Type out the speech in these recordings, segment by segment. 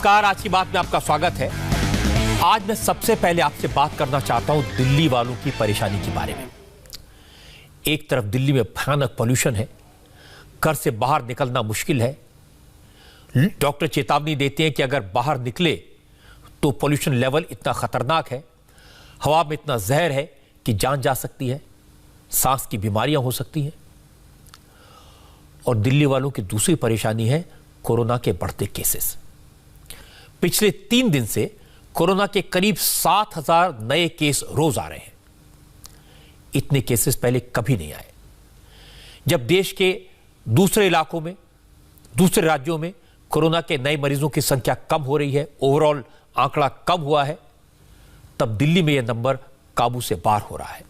नमस्कार, आज की बात में आपका स्वागत है। आज मैं सबसे पहले आपसे बात करना चाहता हूं दिल्ली वालों की परेशानी के बारे में। एक तरफ दिल्ली में भयानक पॉल्यूशन है, घर से बाहर निकलना मुश्किल है। डॉक्टर चेतावनी देते हैं कि अगर बाहर निकले तो पॉल्यूशन लेवल इतना खतरनाक है, हवा में इतना जहर है कि जान जा सकती है, सांस की बीमारियां हो सकती हैं। और दिल्ली वालों की दूसरी परेशानी है कोरोना के बढ़ते केसेस। पिछले 3 दिन से कोरोना के करीब 7,000 नए केस रोज आ रहे हैं। इतने केसेस पहले कभी नहीं आए। जब देश के दूसरे इलाकों में, दूसरे राज्यों में कोरोना के नए मरीजों की संख्या कम हो रही है, ओवरऑल आंकड़ा कम हुआ है, तब दिल्ली में यह नंबर काबू से बाहर हो रहा है।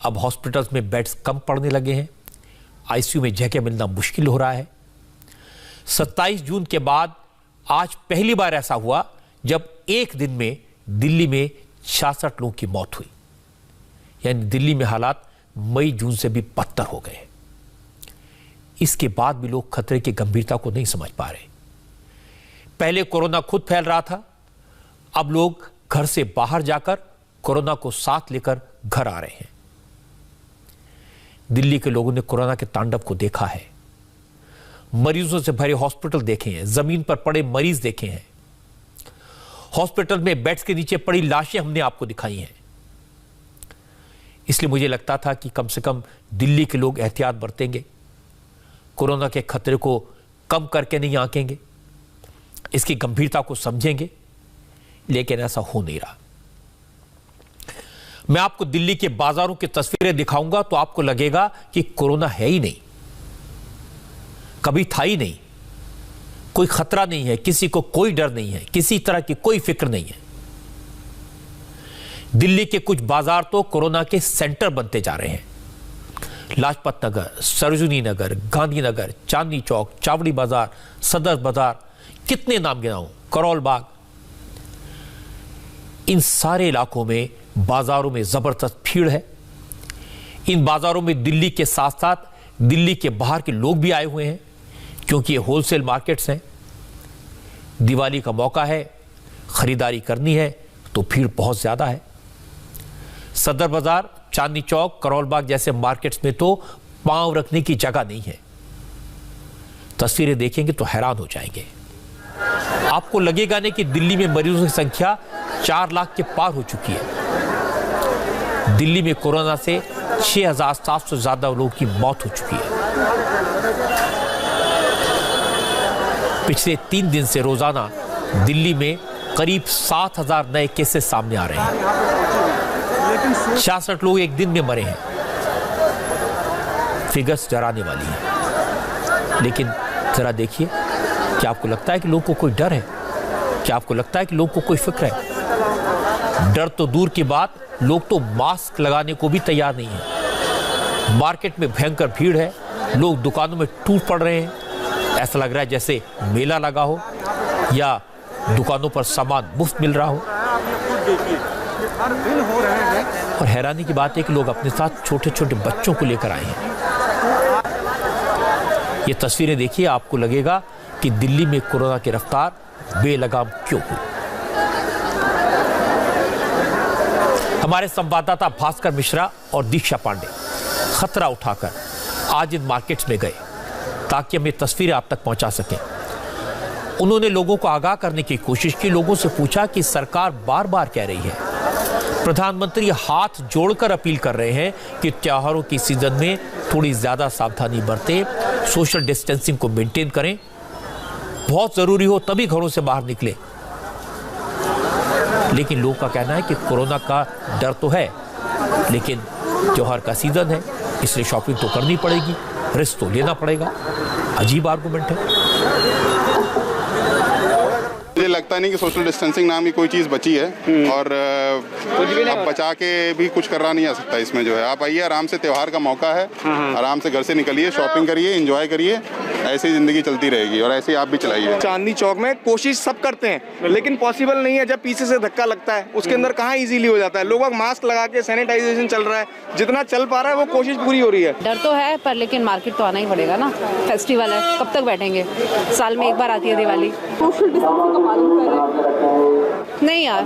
अब हॉस्पिटल्स में बेड्स कम पड़ने लगे हैं, आईसीयू में जगह मिलना मुश्किल हो रहा है। 27 जून के बाद आज पहली बार ऐसा हुआ जब एक दिन में दिल्ली में 66 लोगों की मौत हुई। यानी दिल्ली में हालात मई जून से भी बदतर हो गए। इसके बाद भी लोग खतरे की गंभीरता को नहीं समझ पा रहे। पहले कोरोना खुद फैल रहा था, अब लोग घर से बाहर जाकर कोरोना को साथ लेकर घर आ रहे हैं। दिल्ली के लोगों ने कोरोना के तांडव को देखा है, मरीजों से भरे हॉस्पिटल देखे हैं, जमीन पर पड़े मरीज देखे हैं, हॉस्पिटल में बेड्स के नीचे पड़ी लाशें हमने आपको दिखाई हैं। इसलिए मुझे लगता था कि कम से कम दिल्ली के लोग एहतियात बरतेंगे, कोरोना के खतरे को कम करके नहीं आंकेंगे, इसकी गंभीरता को समझेंगे, लेकिन ऐसा हो नहीं रहा। मैं आपको दिल्ली के बाजारों की तस्वीरें दिखाऊंगा तो आपको लगेगा कि कोरोना है ही नहीं, कभी था ही नहीं, कोई खतरा नहीं है, किसी को कोई डर नहीं है, किसी तरह की कोई फिक्र नहीं है। दिल्ली के कुछ बाजार तो कोरोना के सेंटर बनते जा रहे हैं। लाजपत नगर, सरोजिनी नगर, गांधीनगर, चांदनी चौक, चावड़ी बाजार, सदर बाजार, कितने नाम गिनाऊं, करोल बाग। इन सारे इलाकों में बाजारों में जबरदस्त भीड़ है। इन बाजारों में दिल्ली के साथ साथ दिल्ली के बाहर के लोग भी आए हुए हैं, क्योंकि ये होलसेल मार्केट्स हैं। दिवाली का मौका है, खरीदारी करनी है तो भीड़ बहुत ज्यादा है। सदर बाजार, चांदनी चौक, करोल बाग जैसे मार्केट्स में तो पांव रखने की जगह नहीं है। तस्वीरें देखेंगे तो हैरान हो जाएंगे। आपको लगेगा नहीं कि दिल्ली में मरीजों की संख्या 4 लाख के पार हो चुकी है। दिल्ली में कोरोना से 6,700 से ज्यादा लोगों की मौत हो चुकी है। पिछले 3 दिन से रोजाना दिल्ली में करीब 7,000 नए केसेस सामने आ रहे हैं। 66 लोग एक दिन में मरे हैं। फिगर्स डराने वाली है। लेकिन जरा देखिए, क्या आपको लगता है कि लोगों को कोई डर है? क्या आपको लगता है कि लोगों को कोई फिक्र है? डर तो दूर की बात, लोग तो मास्क लगाने को भी तैयार नहीं है। मार्केट में भयंकर भीड़ है, लोग दुकानों में टूट पड़ रहे हैं। ऐसा लग रहा है जैसे मेला लगा हो या दुकानों पर सामान मुफ्त मिल रहा हो। और हैरानी की बात है कि लोग अपने साथ छोटे छोटे बच्चों को लेकर आए हैं। ये तस्वीरें देखिए, आपको लगेगा कि दिल्ली में कोरोना की रफ्तार बेलगाम क्यों हुई। हमारे संवाददाता भास्कर मिश्रा और दीक्षा पांडे खतरा उठाकर आज इन मार्केट्स में गए ताकि हम ये तस्वीरें आप तक पहुंचा सकें। उन्होंने लोगों को आगाह करने की कोशिश की, लोगों से पूछा कि सरकार बार बार कह रही है, प्रधानमंत्री हाथ जोड़कर अपील कर रहे हैं कि त्योहारों की सीजन में थोड़ी ज्यादा सावधानी बरतें, सोशल डिस्टेंसिंग को मेंटेन करें, बहुत जरूरी हो तभी घरों से बाहर निकले। लेकिन लोगों का कहना है कि कोरोना का डर तो है, लेकिन त्योहार का सीजन है, इसलिए शॉपिंग तो करनी पड़ेगी, रिस्क तो लेना पड़ेगा। अजीब आर्गुमेंट है। मुझे लगता नहीं कि सोशल डिस्टेंसिंग नाम की कोई चीज़ बची है, और अब बचा के भी कुछ करना नहीं आ सकता इसमें। जो है आप आइए, आराम से, त्योहार का मौका है, आराम से घर से निकलिए, शॉपिंग करिए, एंजॉय करिए, ऐसे ही ज़िंदगी चलती रहेगी और ऐसे ही आप भी चलाइए। चांदनी चौक में कोशिश सब करते हैं लेकिन पॉसिबल नहीं है। जब पीछे से धक्का लगता है उसके अंदर कहाँ इजीली हो जाता है। लोग मास्क लगा के सैनिटाइजेशन चल रहा है, जितना चल पा रहा है वो कोशिश पूरी हो रही है। डर तो है पर लेकिन मार्केट तो आना ही पड़ेगा ना, फेस्टिवल है, कब तक बैठेंगे, साल में एक बार आती है दिवाली। सोशल डिस्टेंसिंग का पालन कर रहे हैं? नहीं यार,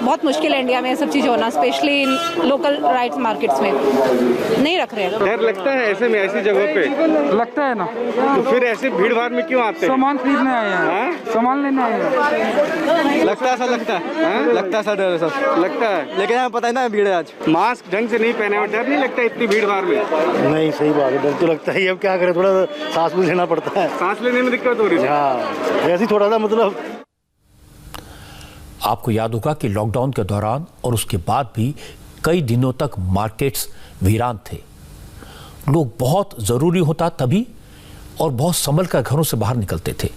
बहुत मुश्किल है इंडिया में ये सब चीज़ होना, स्पेशली लोकल राइट्स मार्केट्स में नहीं रख रहे हैं। डर लगता है ऐसे में, ऐसी जगह पे लगता है ना, तो फिर ऐसे भीड़ भाड़ में क्यों आते हैं? सामान खरीदने आए हैं, सामान लेने आए हैं। लगता है ऐसा, लगता है, लगता है ऐसा डर सर, लगता है, लेकिन हमें पता है ना भीड़ है आज। मास्क ढंग से नहीं पहने हुए, डर नहीं लगता इतनी भीड़ भाड़ में? नहीं, सही बात है, डर तो लगता है। अब क्या करें, थोड़ा सांस भी लेना पड़ता है। सांस लेने में दिक्कत हो रही है। हाँ, ऐसी थोड़ा सा मतलब। आपको याद होगा कि लॉकडाउन के दौरान और उसके बाद भी कई दिनों तक मार्केट्स वीरान थे। लोग बहुत ज़रूरी होता तभी और बहुत संभल कर घरों से बाहर निकलते थे,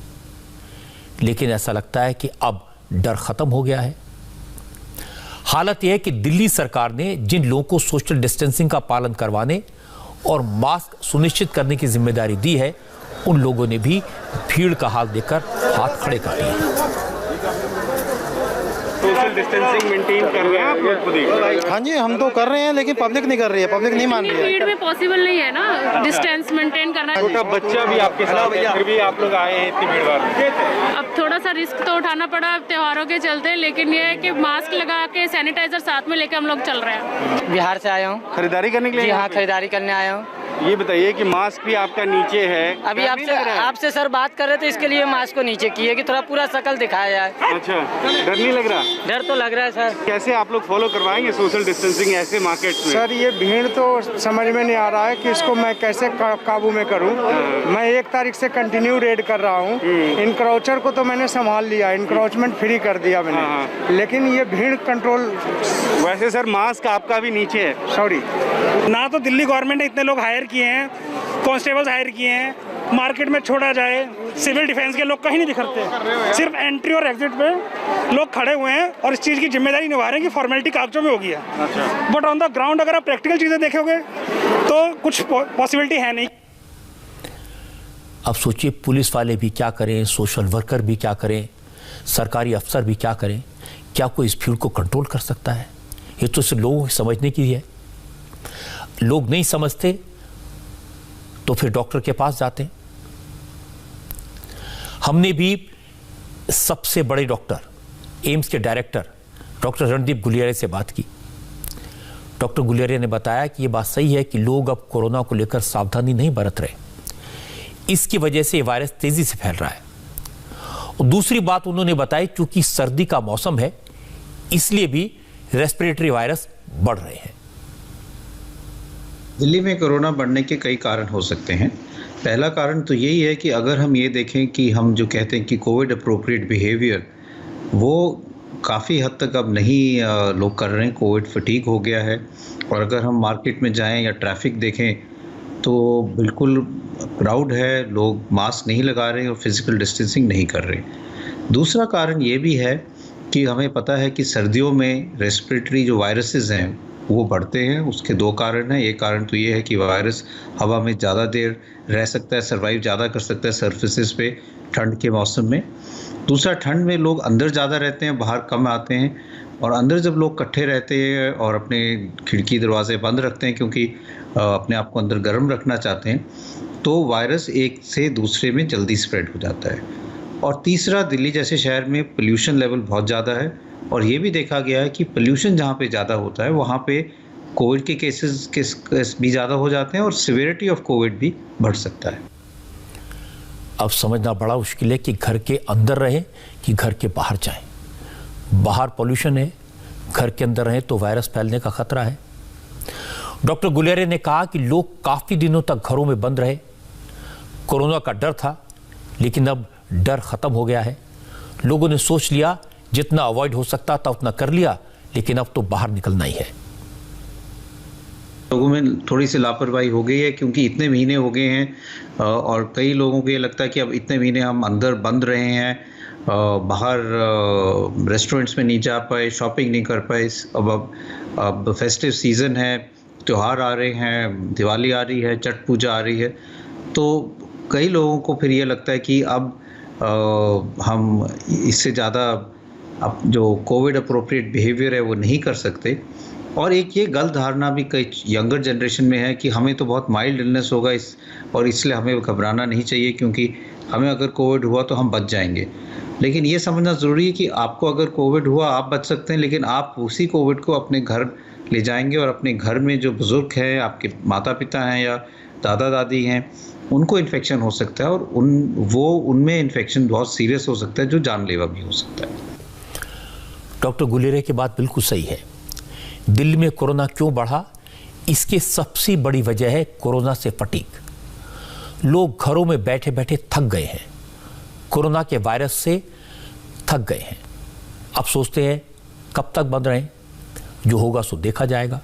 लेकिन ऐसा लगता है कि अब डर खत्म हो गया है। हालत यह है कि दिल्ली सरकार ने जिन लोगों को सोशल डिस्टेंसिंग का पालन करवाने और मास्क सुनिश्चित करने की जिम्मेदारी दी है, उन लोगों ने भी भीड़ का हाल देखकर हाथ खड़े कर दिए। सोशल डिस्टेंसिंग मेंटेन कर रहे हैं आप लोग खुद ही? हाँ जी, हम तो कर रहे हैं लेकिन पब्लिक नहीं कर रही है, पब्लिक नहीं मान रही है। भीड़ में पॉसिबल नहीं है ना डिस्टेंस मेंटेन करना। छोटा बच्चा भी आपके साथ है, फिर भी आप लोग आए हैं इतनी भीड़ भाड़ में। अब थोड़ा सा रिस्क तो उठाना पड़ा त्योहारों के चलते, लेकिन ये है कि मास्क लगा के सैनिटाइजर साथ में लेके हम लोग चल रहे हैं। बिहार से आया हूँ। खरीदारी करने के लिए? जी हाँ, खरीदारी करने आया हूँ। ये बताइए कि मास्क भी आपका नीचे है, अभी आपसे सर बात कर रहे थे, इसके लिए मास्क को नीचे किए कि थोड़ा पूरा शकल दिखाया जाए। अच्छा, डर नहीं लग रहा? डर तो लग रहा है सर। कैसे आप लोग फॉलो करवाएंगे सोशल डिस्टेंसिंग ऐसे मार्केट में? सर, ये भीड़ तो समझ में नहीं आ रहा है कि इसको मैं कैसे काबू में करूं। मैं 1 तारीख से कंटिन्यू रेड कर रहा हूं। इनक्रोचर को तो मैंने संभाल लिया, इनक्रोचमेंट फ्री कर दिया मैंने, लेकिन ये भीड़ कंट्रोल। वैसे सर मास्क आपका भी नीचे है। सॉरी, ना तो दिल्ली गवर्नमेंट ने इतने लोग हायर किए हैं, कांस्टेबल्स हायर किए हैं, मार्केट में छोड़ा जाए, सिविल डिफेंस के लोग कहीं नहीं दिखते, सिर्फ एंट्री और एग्जिट पे लोग खड़े हुए हैं और इस चीज़ की जिम्मेदारी निभा रहे हैं कि फॉर्मेलिटी कागजों में होगी है। बट ऑन द ग्राउंड अगर आप प्रैक्टिकल चीज़ें देखोगे तो कुछ पॉसिबिलिटी है नहीं। अब सोचिए, पुलिस वाले भी क्या करें, सोशल वर्कर भी क्या करें, सरकारी अफसर भी क्या करें? क्या कोई इस भीड़ को कंट्रोल कर सकता है? ये तो सिर्फ लोगों को समझने की है। लोग नहीं समझते तो फिर डॉक्टर के पास जाते हैं। हमने भी सबसे बड़े डॉक्टर, एम्स के डायरेक्टर डॉक्टर रणदीप गुलेरिया से बात की। डॉक्टर गुलेरिया ने बताया कि यह बात सही है कि लोग अब कोरोना को लेकर सावधानी नहीं बरत रहे, इसकी वजह से वायरस तेजी से फैल रहा है। और दूसरी बात उन्होंने बताई, चूंकि सर्दी का मौसम है इसलिए भी रेस्पिरेटरी वायरस बढ़ रहे हैं। दिल्ली में कोरोना बढ़ने के कई कारण हो सकते हैं। पहला कारण तो यही है कि अगर हम ये देखें कि हम जो कहते हैं कि कोविड अप्रोप्रिएट बिहेवियर, वो काफ़ी हद तक अब नहीं लोग कर रहे हैं। कोविड फटीग हो गया है। और अगर हम मार्केट में जाएं या ट्रैफिक देखें तो बिल्कुल क्राउड है, लोग मास्क नहीं लगा रहे और फिज़िकल डिस्टेंसिंग नहीं कर रहे। दूसरा कारण ये भी है कि हमें पता है कि सर्दियों में रेस्पिरेटरी जो वायरसेस हैं वो बढ़ते हैं। उसके 2 कारण हैं। एक कारण तो ये है कि वायरस हवा में ज़्यादा देर रह सकता है, सर्वाइव ज़्यादा कर सकता है सरफेसेस पे ठंड के मौसम में। दूसरा, ठंड में लोग अंदर ज़्यादा रहते हैं, बाहर कम आते हैं। और अंदर जब लोग इकट्ठे रहते हैं और अपने खिड़की दरवाजे बंद रखते हैं क्योंकि अपने आप को अंदर गर्म रखना चाहते हैं, तो वायरस एक से दूसरे में जल्दी स्प्रेड हो जाता है। और तीसरा, दिल्ली जैसे शहर में पोल्यूशन लेवल बहुत ज़्यादा है और ये भी देखा गया है कि पोल्यूशन जहाँ पे ज़्यादा होता है वहाँ पे कोविड के केसेस भी ज़्यादा हो जाते हैं और सिवियरिटी ऑफ कोविड भी बढ़ सकता है। अब समझना बड़ा मुश्किल है कि घर के अंदर रहें कि घर के बाहर जाएं। बाहर पोल्यूशन है, घर के अंदर रहें तो वायरस फैलने का खतरा है। डॉक्टर गुलेरिया ने कहा कि लोग काफ़ी दिनों तक घरों में बंद रहे। कोरोना का डर था, लेकिन अब डर खत्म हो गया है। लोगों ने सोच लिया जितना अवॉइड हो सकता था उतना कर लिया, लेकिन अब तो बाहर निकलना ही है। लोगों में थोड़ी सी लापरवाही हो गई है क्योंकि इतने महीने हो गए हैं और कई लोगों को ये लगता है कि अब इतने महीने हम अंदर बंद रहे हैं, बाहर रेस्टोरेंट्स में नहीं जा पाए, शॉपिंग नहीं कर पाए। अब फेस्टिव सीज़न है, त्यौहार आ रहे हैं, दिवाली आ रही है, छठ पूजा आ रही है, तो कई लोगों को फिर ये लगता है कि अब हम इससे ज़्यादा अब जो कोविड अप्रोप्रिएट बिहेवियर है वो नहीं कर सकते। और एक ये गलत धारणा भी कई यंगर जनरेशन में है कि हमें तो बहुत माइल्ड इलनेस होगा और इसलिए हमें घबराना नहीं चाहिए, क्योंकि हमें अगर कोविड हुआ तो हम बच जाएंगे। लेकिन ये समझना ज़रूरी है कि आपको अगर कोविड हुआ आप बच सकते हैं, लेकिन आप उसी कोविड को अपने घर ले जाएंगे और अपने घर में जो बुज़ुर्ग हैं, आपके माता पिता हैं या दादा दादी हैं, उनको इन्फेक्शन हो सकता है और उनमें इन्फेक्शन बहुत सीरियस हो सकता है, जो जानलेवा भी हो सकता है। डॉक्टर गुलेरिया की बात बिल्कुल सही है। दिल्ली में कोरोना क्यों बढ़ा, इसकी सबसे बड़ी वजह है कोरोना से फटीग। लोग घरों में बैठे बैठे थक गए हैं, कोरोना के वायरस से थक गए हैं। अब सोचते हैं कब तक बंद रहें, जो होगा सो देखा जाएगा।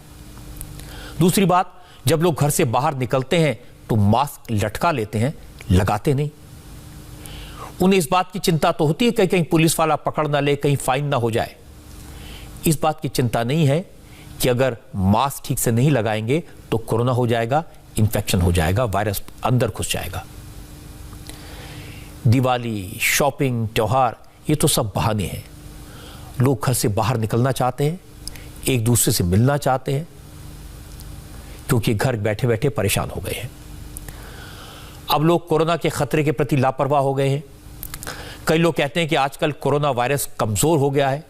दूसरी बात, जब लोग घर से बाहर निकलते हैं तो मास्क लटका लेते हैं, लगाते नहीं। उन्हें इस बात की चिंता तो होती है कि कहीं पुलिस वाला पकड़ ना ले, कहीं फाइन ना हो जाए। इस बात की चिंता नहीं है कि अगर मास्क ठीक से नहीं लगाएंगे तो कोरोना हो जाएगा, इन्फेक्शन हो जाएगा, वायरस अंदर घुस जाएगा। दिवाली, शॉपिंग, त्योहार, ये तो सब बहाने हैं। लोग घर से बाहर निकलना चाहते हैं, एक दूसरे से मिलना चाहते हैं, क्योंकि घर बैठे बैठे परेशान हो गए हैं। अब लोग कोरोना के खतरे के प्रति लापरवाह हो गए हैं। कई लोग कहते हैं कि आजकल कोरोना वायरस कमजोर हो गया है,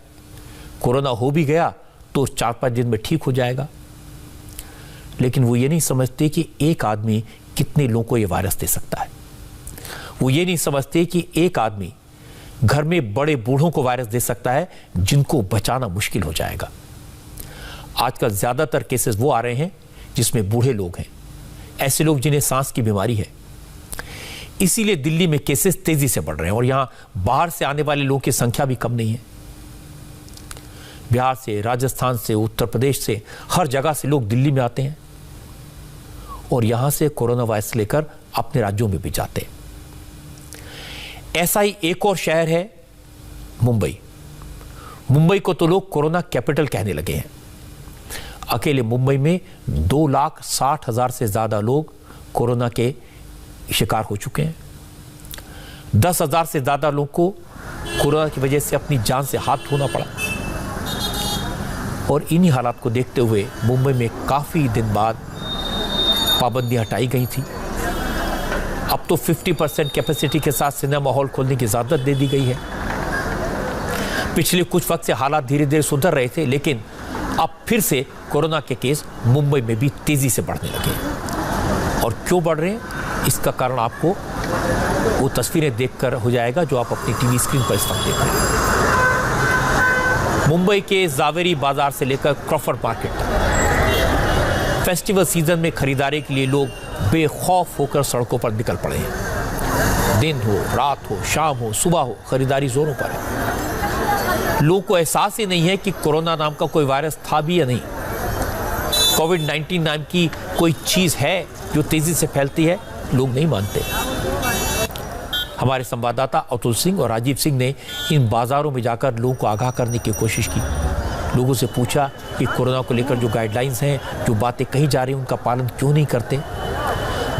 कोरोना हो भी गया तो 4-5 दिन में ठीक हो जाएगा। लेकिन वो ये नहीं समझते कि एक आदमी कितने लोगों को ये वायरस दे सकता है। वो ये नहीं समझते कि एक आदमी घर में बड़े बूढ़ों को वायरस दे सकता है, जिनको बचाना मुश्किल हो जाएगा। आजकल ज्यादातर केसेस वो आ रहे हैं जिसमें बूढ़े लोग हैं, ऐसे लोग जिन्हें सांस की बीमारी है। इसीलिए दिल्ली में केसेस तेजी से बढ़ रहे हैं और यहां बाहर से आने वाले लोगों की संख्या भी कम नहीं है। बिहार से, राजस्थान से, उत्तर प्रदेश से, हर जगह से लोग दिल्ली में आते हैं और यहां से कोरोना वायरस लेकर अपने राज्यों में भी जाते हैं। ऐसा ही एक और शहर है मुंबई। मुंबई को तो लोग कोरोना कैपिटल कहने लगे हैं। अकेले मुंबई में 2,60,000 से ज्यादा लोग कोरोना के शिकार हो चुके हैं। 10,000 से ज्यादा लोगों को कोरोना की वजह से अपनी जान से हाथ धोना पड़ा। और इन्हीं हालात को देखते हुए मुंबई में काफी दिन बाद पाबंदियां हटाई गई थी। अब तो 50% कैपेसिटी के साथ सिनेमा हॉल खोलने की इजाजत दे दी गई है। पिछले कुछ वक्त से हालात धीरे धीरे सुधर रहे थे, लेकिन अब फिर से कोरोना के केस मुंबई में भी तेजी से बढ़ने लगे हैं। और क्यों बढ़ रहे हैं, इसका कारण आपको वो तस्वीरें देखकर हो जाएगा जो आप अपनी टीवी स्क्रीन पर इस वक्त देख रहे हैं। मुंबई के जावेरी बाजार से लेकर क्रॉफर्ड मार्केट तक फेस्टिवल सीजन में खरीदारी के लिए लोग बेखौफ होकर सड़कों पर निकल पड़े हैं। दिन हो, रात हो, शाम हो, सुबह हो, खरीदारी जोरों पर है। लोगों को एहसास ही नहीं है कि कोरोना नाम का कोई वायरस था भी या नहीं। कोविड-19 नाम की कोई चीज है जो तेजी से फैलती है, लोग नहीं मानते। हमारे संवाददाता अतुल सिंह और राजीव सिंह ने इन बाजारों में जाकर लोगों को आगाह करने की कोशिश की। लोगों से पूछा कि कोरोना को लेकर जो गाइडलाइंस हैं, जो बातें कही जा रही हैं, उनका पालन क्यों नहीं करते।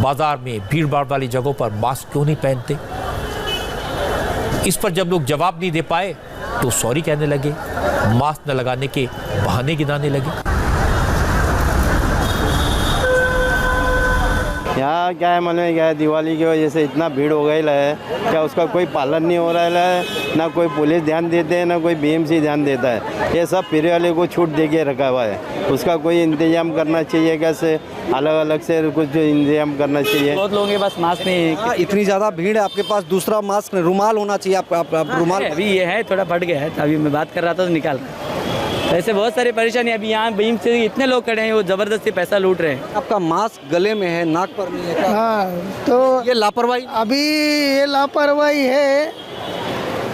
बाजार में भीड़ भाड़ वाली जगहों पर मास्क क्यों नहीं पहनते। इस पर जब लोग जवाब नहीं दे पाए तो सॉरी कहने लगे, मास्क न लगाने के बहाने गिनाने लगे। यहाँ क्या है, मालूम है क्या है, दिवाली की वजह से इतना भीड़ हो गई है, क्या उसका कोई पालन नहीं हो रहा है, ना कोई पुलिस ध्यान देते हैं, ना कोई बीएमसी ध्यान देता है। ये सब फेरी वाले को छूट दे के रखा हुआ है। उसका कोई इंतजाम करना चाहिए, कैसे अलग अलग से कुछ इंतजाम करना चाहिए। बहुत लोगों के पास मास्क नहीं है। इतनी ज़्यादा भीड़ है, आपके पास दूसरा मास्क रुमाल होना चाहिए। आप रुमाल अभी ये है, थोड़ा फट गया है, अभी मैं बात कर रहा था तो निकाल रहा। ऐसे बहुत सारी परेशानी। अभी यहाँ बीम से इतने लोग खड़े हैं, वो जबरदस्ती पैसा लूट रहे हैं। आपका मास्क गले में है, नाक पर नहीं है। हाँ, तो ये लापरवाही, अभी ये लापरवाही है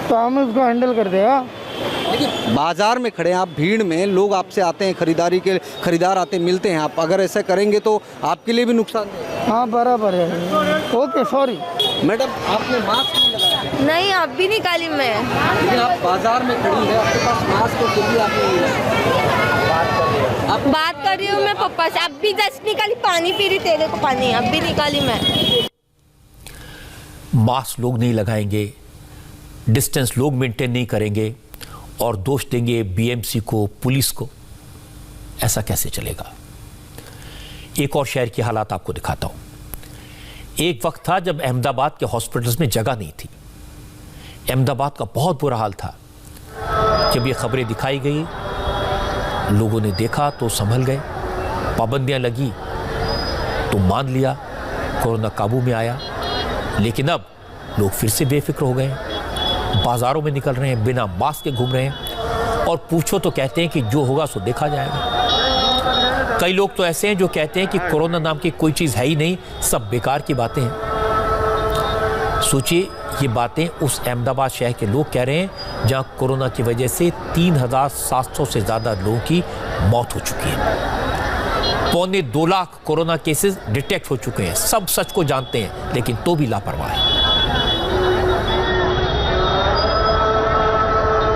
तो हम उसको हैंडल कर देगा। लेकिन बाजार में खड़े हैं आप, भीड़ में लोग आपसे आते हैं, खरीदार आते हैं, मिलते हैं। आप अगर ऐसा करेंगे तो आपके लिए भी नुकसान है। हाँ, बराबर है। ओके, सॉरी मैडम, आपने मास्क नहीं लगाया। नहीं, अब भी निकाली मैं। लेकिन आप बाजार में खड़ी है, आपके पास मास्क तो फिर भी बात कर रही हूँ मैं पप्पा से। अब भी जस्ट निकाली, पानी पी रही, तेरे को पानी अब भी निकाली मैं। मास्क लोग नहीं लगाएंगे, डिस्टेंस लोग मेंटेन नहीं करेंगे और दोष देंगे बीएमसी को, पुलिस को। ऐसा कैसे चलेगा? एक और शहर की हालात आपको दिखाता हूं। एक वक्त था जब अहमदाबाद के हॉस्पिटल्स में जगह नहीं थी। अहमदाबाद का बहुत बुरा हाल था। जब ये खबरें दिखाई गई, लोगों ने देखा तो संभल गए, पाबंदियां लगी तो मान लिया, कोरोना काबू में आया। लेकिन अब लोग फिर से बेफिक्र हो गए, बाजारों में निकल रहे हैं, बिना मास्क के घूम रहे हैं और पूछो तो कहते हैं कि जो होगा सो देखा जाएगा। कई लोग तो ऐसे हैं जो कहते हैं कि कोरोना नाम की कोई चीज़ है ही नहीं, सब बेकार की बातें हैं। सोचिए, ये बातें उस अहमदाबाद शहर के लोग कह रहे हैं जहां कोरोना की वजह से 3,700 से ज़्यादा लोगों की मौत हो चुकी है। 1.25 लाख कोरोना केसेस डिटेक्ट हो चुके हैं। सब सच को जानते हैं लेकिन तो भी लापरवाह हैं।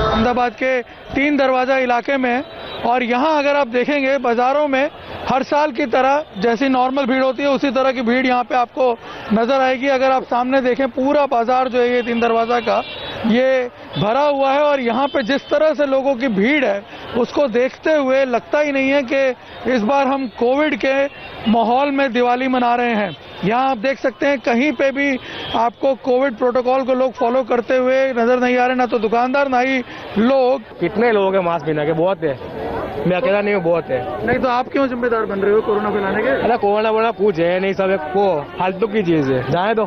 अहमदाबाद के 3 दरवाज़ा इलाके में, और यहाँ अगर आप देखेंगे बाज़ारों में हर साल की तरह जैसी नॉर्मल भीड़ होती है उसी तरह की भीड़ यहाँ पे आपको नज़र आएगी। अगर आप सामने देखें, पूरा बाज़ार जो है ये 3 दरवाज़ा का ये भरा हुआ है और यहाँ पे जिस तरह से लोगों की भीड़ है उसको देखते हुए लगता ही नहीं है कि इस बार हम कोविड के माहौल में दिवाली मना रहे हैं। यहाँ आप देख सकते हैं कहीं पे भी आपको कोविड प्रोटोकॉल को लोग फॉलो करते हुए नजर नहीं आ रहे, ना तो दुकानदार ना ही लोग। कितने लोग हैं मास्क बिना के? बहुत है, मैं अकेला नहीं हूँ, बहुत है। नहीं तो आप क्यों जिम्मेदार बन रहे हो कोरोना फैलाने के? अरे कोरोना बोला कुछ है नहीं, सब को फालतू की चीज है, जाए दो।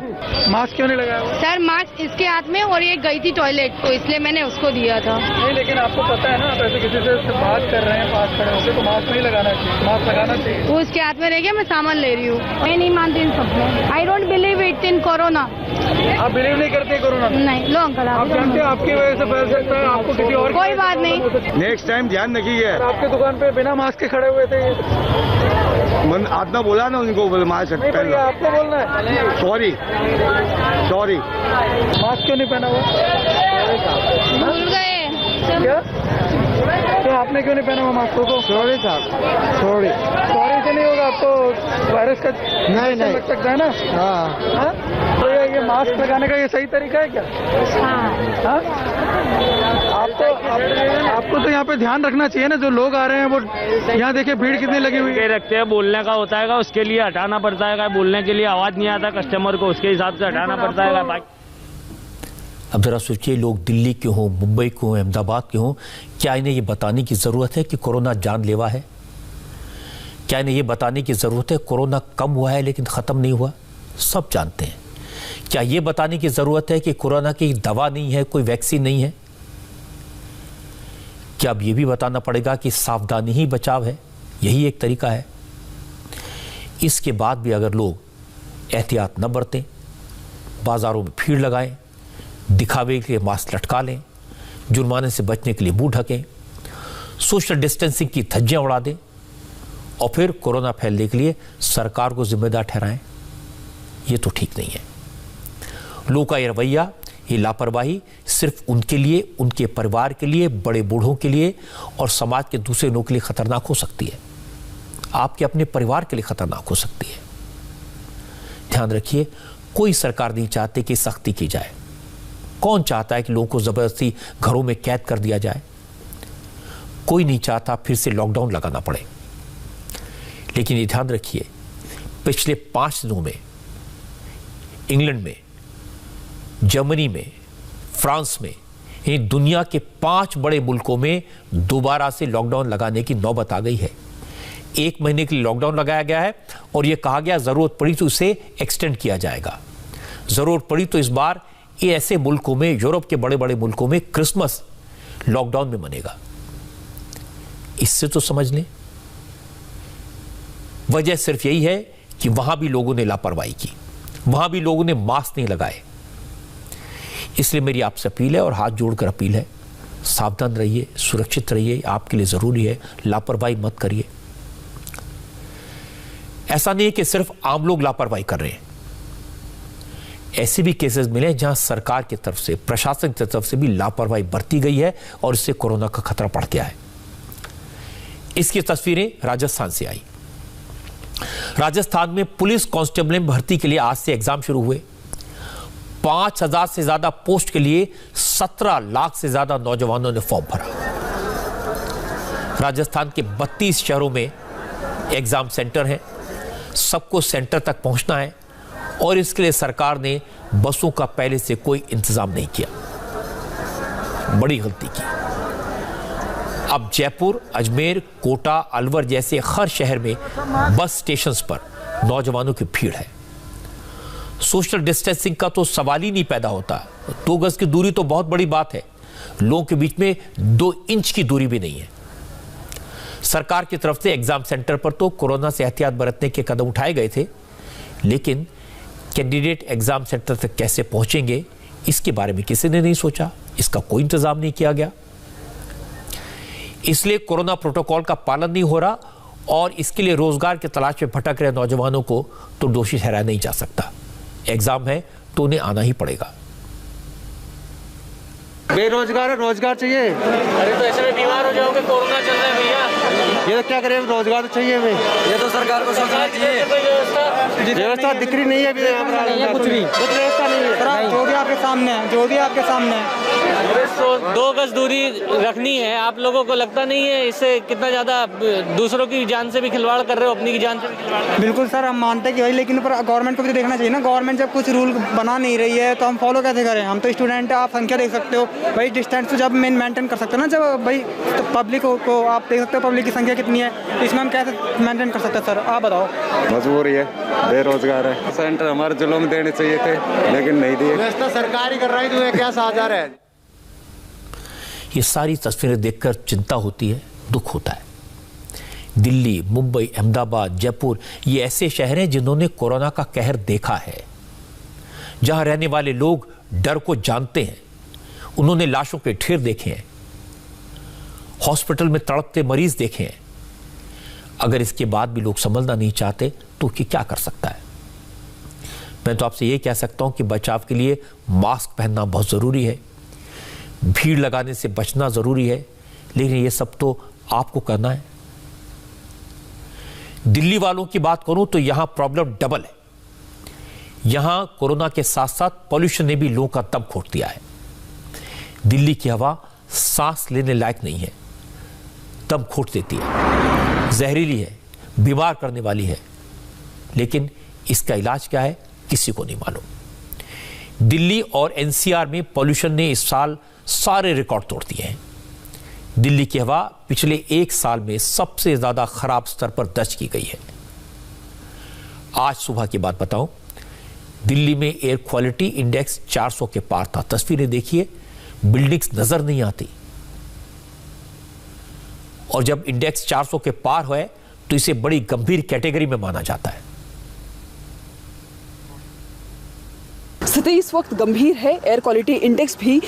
मास्क क्यों नहीं लगाया? सर मास्क इसके हाथ में और ये गई थी टॉयलेट तो इसलिए मैंने उसको दिया था। नहीं लेकिन आपको पता है ना, आप ऐसे किसी से बात कर रहे हैं पास खड़े होकर तो मास्क नहीं लगाना चाहिए, मास्क लगाना चाहिए। वो उसके हाथ में रह गया, मैं सामान ले रही हूँ। मैं नहीं मानती इन सब में। I don't believe it in corona. आप बिलीव नहीं करते कोरोना? नहीं। लो अंकल, आप जानते हैं आपकी वजह से फैल सकता है, आपको किसी और कोई बात नहीं। नेक्स्ट टाइम ध्यान रखिए। आपकी दुकान पे बिना मास्क के खड़े हुए थे। मन आपने बोला ना उनको, मास्क पहले आपको बोलना है। Sorry sorry. मास्क क्यों नहीं पहना हुआ? भूल गए क्या? तो आपने क्यों नहीं पहना हुआ मास्क को? सॉरी साहब, सॉरी। सॉरी से नहीं होगा, आपको वायरस का नहीं लग सकता है ना। हाँ, तो ये मास्क लगाने का ये सही तरीका है क्या? हाँ। आपको तो यहाँ पे ध्यान रखना चाहिए ना, जो लोग आ रहे हैं वो यहाँ देखिए भीड़ कितनी लगी हुई है। रखते हैं, बोलने का होता है, उसके लिए हटाना पड़ता है। बोलने के लिए आवाज नहीं आता कस्टमर को, उसके हिसाब से हटाना पड़ता है। अब जरा सोचिए, लोग दिल्ली के हों, मुंबई के हों, अहमदाबाद के हों, क्या इन्हें ये बताने की ज़रूरत है कि कोरोना जानलेवा है? क्या इन्हें ये बताने की ज़रूरत है कोरोना कम हुआ है लेकिन ख़त्म नहीं हुआ? सब जानते हैं। क्या ये बताने की ज़रूरत है कि कोरोना की दवा नहीं है, कोई वैक्सीन नहीं है? क्या अब ये भी बताना पड़ेगा कि सावधानी ही बचाव है, यही एक तरीका है? इसके बाद भी अगर लोग एहतियात न बरतें, बाज़ारों में भीड़ लगाएं, दिखावे के लिए मास्क लटका लें, जुर्माने से बचने के लिए मुंह ढकें, सोशल डिस्टेंसिंग की धज्जियां उड़ा दें और फिर कोरोना फैलने के लिए सरकार को जिम्मेदार ठहराएं, ये तो ठीक नहीं है। लोगों का ये रवैया, ये लापरवाही सिर्फ उनके लिए, उनके परिवार के लिए, बड़े बूढ़ों के लिए और समाज के दूसरे लोगों के लिए खतरनाक हो सकती है। आपके अपने परिवार के लिए खतरनाक हो सकती है। ध्यान रखिए, कोई सरकार नहीं चाहती कि सख्ती की जाए। कौन चाहता है कि लोगों को जबरदस्ती घरों में कैद कर दिया जाए? कोई नहीं चाहता फिर से लॉकडाउन लगाना पड़े। लेकिन ये ध्यान रखिए, पिछले 5 दिनों में इंग्लैंड में, जर्मनी में, फ्रांस में, इन दुनिया के 5 बड़े मुल्कों में दोबारा से लॉकडाउन लगाने की नौबत आ गई है। 1 महीने के लिए लॉकडाउन लगाया गया है और यह कहा गया जरूरत पड़ी तो इसे एक्सटेंड किया जाएगा। जरूरत पड़ी तो इस बार ये ऐसे मुल्कों में, यूरोप के बड़े बड़े मुल्कों में क्रिसमस लॉकडाउन में मनेगा। इससे तो समझ लें, वजह सिर्फ यही है कि वहां भी लोगों ने लापरवाही की, वहां भी लोगों ने मास्क नहीं लगाए। इसलिए मेरी आपसे अपील है और हाथ जोड़कर अपील है, सावधान रहिए, सुरक्षित रहिए, आपके लिए जरूरी है, लापरवाही मत करिए। ऐसा नहीं है कि सिर्फ आम लोग लापरवाही कर रहे हैं, ऐसे भी केसेस मिले जहां सरकार की तरफ से, प्रशासन की तरफ से भी लापरवाही बरती गई है और इससे कोरोना का खतरा बढ़ गया है। इसकी तस्वीरें राजस्थान से आई। राजस्थान में पुलिस कांस्टेबल में भर्ती के लिए आज से एग्जाम शुरू हुए। 5,000 से ज्यादा पोस्ट के लिए 17 लाख से ज्यादा नौजवानों ने फॉर्म भरा। राजस्थान के 32 शहरों में एग्जाम सेंटर हैं, सबको सेंटर तक पहुंचना है और इसके लिए सरकार ने बसों का पहले से कोई इंतजाम नहीं किया। बड़ी गलती की। अब जयपुर, अजमेर, कोटा, अलवर जैसे हर शहर में बस स्टेशंस पर नौजवानों की भीड़ है। सोशल डिस्टेंसिंग का तो सवाल ही नहीं पैदा होता। 2 गज की दूरी तो बहुत बड़ी बात है, लोगों के बीच में 2 इंच की दूरी भी नहीं है। सरकार की तरफ से एग्जाम सेंटर पर तो कोरोना से एहतियात बरतने के कदम उठाए गए थे, लेकिन कैंडिडेट एग्जाम सेंटर तक कैसे पहुंचेंगे इसके बारे में किसी ने नहीं सोचा। इसका कोई इंतजाम नहीं किया गया, इसलिए कोरोना प्रोटोकॉल का पालन नहीं हो रहा और इसके लिए रोजगार की तलाश में भटक रहे नौजवानों को तो दोषी ठहराया नहीं जा सकता। एग्जाम है तो उन्हें आना ही पड़ेगा। बेरोजगार है, रोजगार चाहिए। अरे तो ऐसे में बीमार हो जाओगे, कोरोना चल रहा है भैया। ये तो क्या करें, रोजगार तो चाहिए हमें। ये तो सरकार को सोचना चाहिए। व्यवस्था दिख रही नहीं है अभी, कुछ व्यवस्था नहीं है। जो भी आपके सामने है, जो भी आपके सामने है। तो 2 गज दूरी रखनी है। आप लोगों को लगता नहीं है इससे कितना ज्यादा दूसरों की जान से भी खिलवाड़ कर रहे हो, अपनी की जान से भी खिलवाड़? बिल्कुल सर, हम मानते हैं कि भाई, लेकिन ऊपर गवर्नमेंट को भी देखना चाहिए ना। गवर्नमेंट जब कुछ रूल बना नहीं रही है तो हम फॉलो कैसे करें? हम तो स्टूडेंट है, आप संख्या देख सकते हो भाई, डिस्टेंस तो जब मेंटेन कर सकते हो ना, जब भाई तो पब्लिक को आप देख सकते हो पब्लिक की संख्या कितनी है, इसमें हम कैसे मेंटेन कर सकते हैं? सर आप बताओ। मजबूरी है, बेरोजगार है। सेंटर हमारे जुल्म देने चाहिए थे लेकिन नहीं दिए। व्यवस्था सरकार ही कर रही है, तुम्हें क्या साझा है? ये सारी तस्वीरें देखकर चिंता होती है, दुख होता है। दिल्ली, मुंबई, अहमदाबाद, जयपुर ये ऐसे शहर हैं जिन्होंने कोरोना का कहर देखा है, जहां रहने वाले लोग डर को जानते हैं। उन्होंने लाशों के ढेर देखे हैं, हॉस्पिटल में तड़पते मरीज देखे हैं। अगर इसके बाद भी लोग समझना नहीं चाहते तो क्या कर सकता है? मैं तो आपसे यह कह सकता हूं कि बचाव के लिए मास्क पहनना बहुत जरूरी है, भीड़ लगाने से बचना जरूरी है, लेकिन यह सब तो आपको करना है। दिल्ली वालों की बात करूं तो यहां प्रॉब्लम डबल है। यहां कोरोना के साथ साथ पॉल्यूशन ने भी लोगों का दम घोट दिया है। दिल्ली की हवा सांस लेने लायक नहीं है, दम घोट देती है, जहरीली है, बीमार करने वाली है, लेकिन इसका इलाज क्या है किसी को नहीं मालूम। दिल्ली और एनसीआर में पॉल्यूशन ने इस साल सारे रिकॉर्ड तोड़ दिए हैं। दिल्ली की हवा पिछले 1 साल में सबसे ज्यादा खराब स्तर पर दर्ज की गई है। आज सुबह की बात बताऊं, दिल्ली में एयर क्वालिटी इंडेक्स 400 के पार था। तस्वीरें देखिए, बिल्डिंग्स नजर नहीं आती, और जब इंडेक्स 400 के पार है तो इसे बड़ी गंभीर कैटेगरी में माना जाता है। स्थिति इस वक्त गंभीर है, एयर क्वालिटी इंडेक्स भी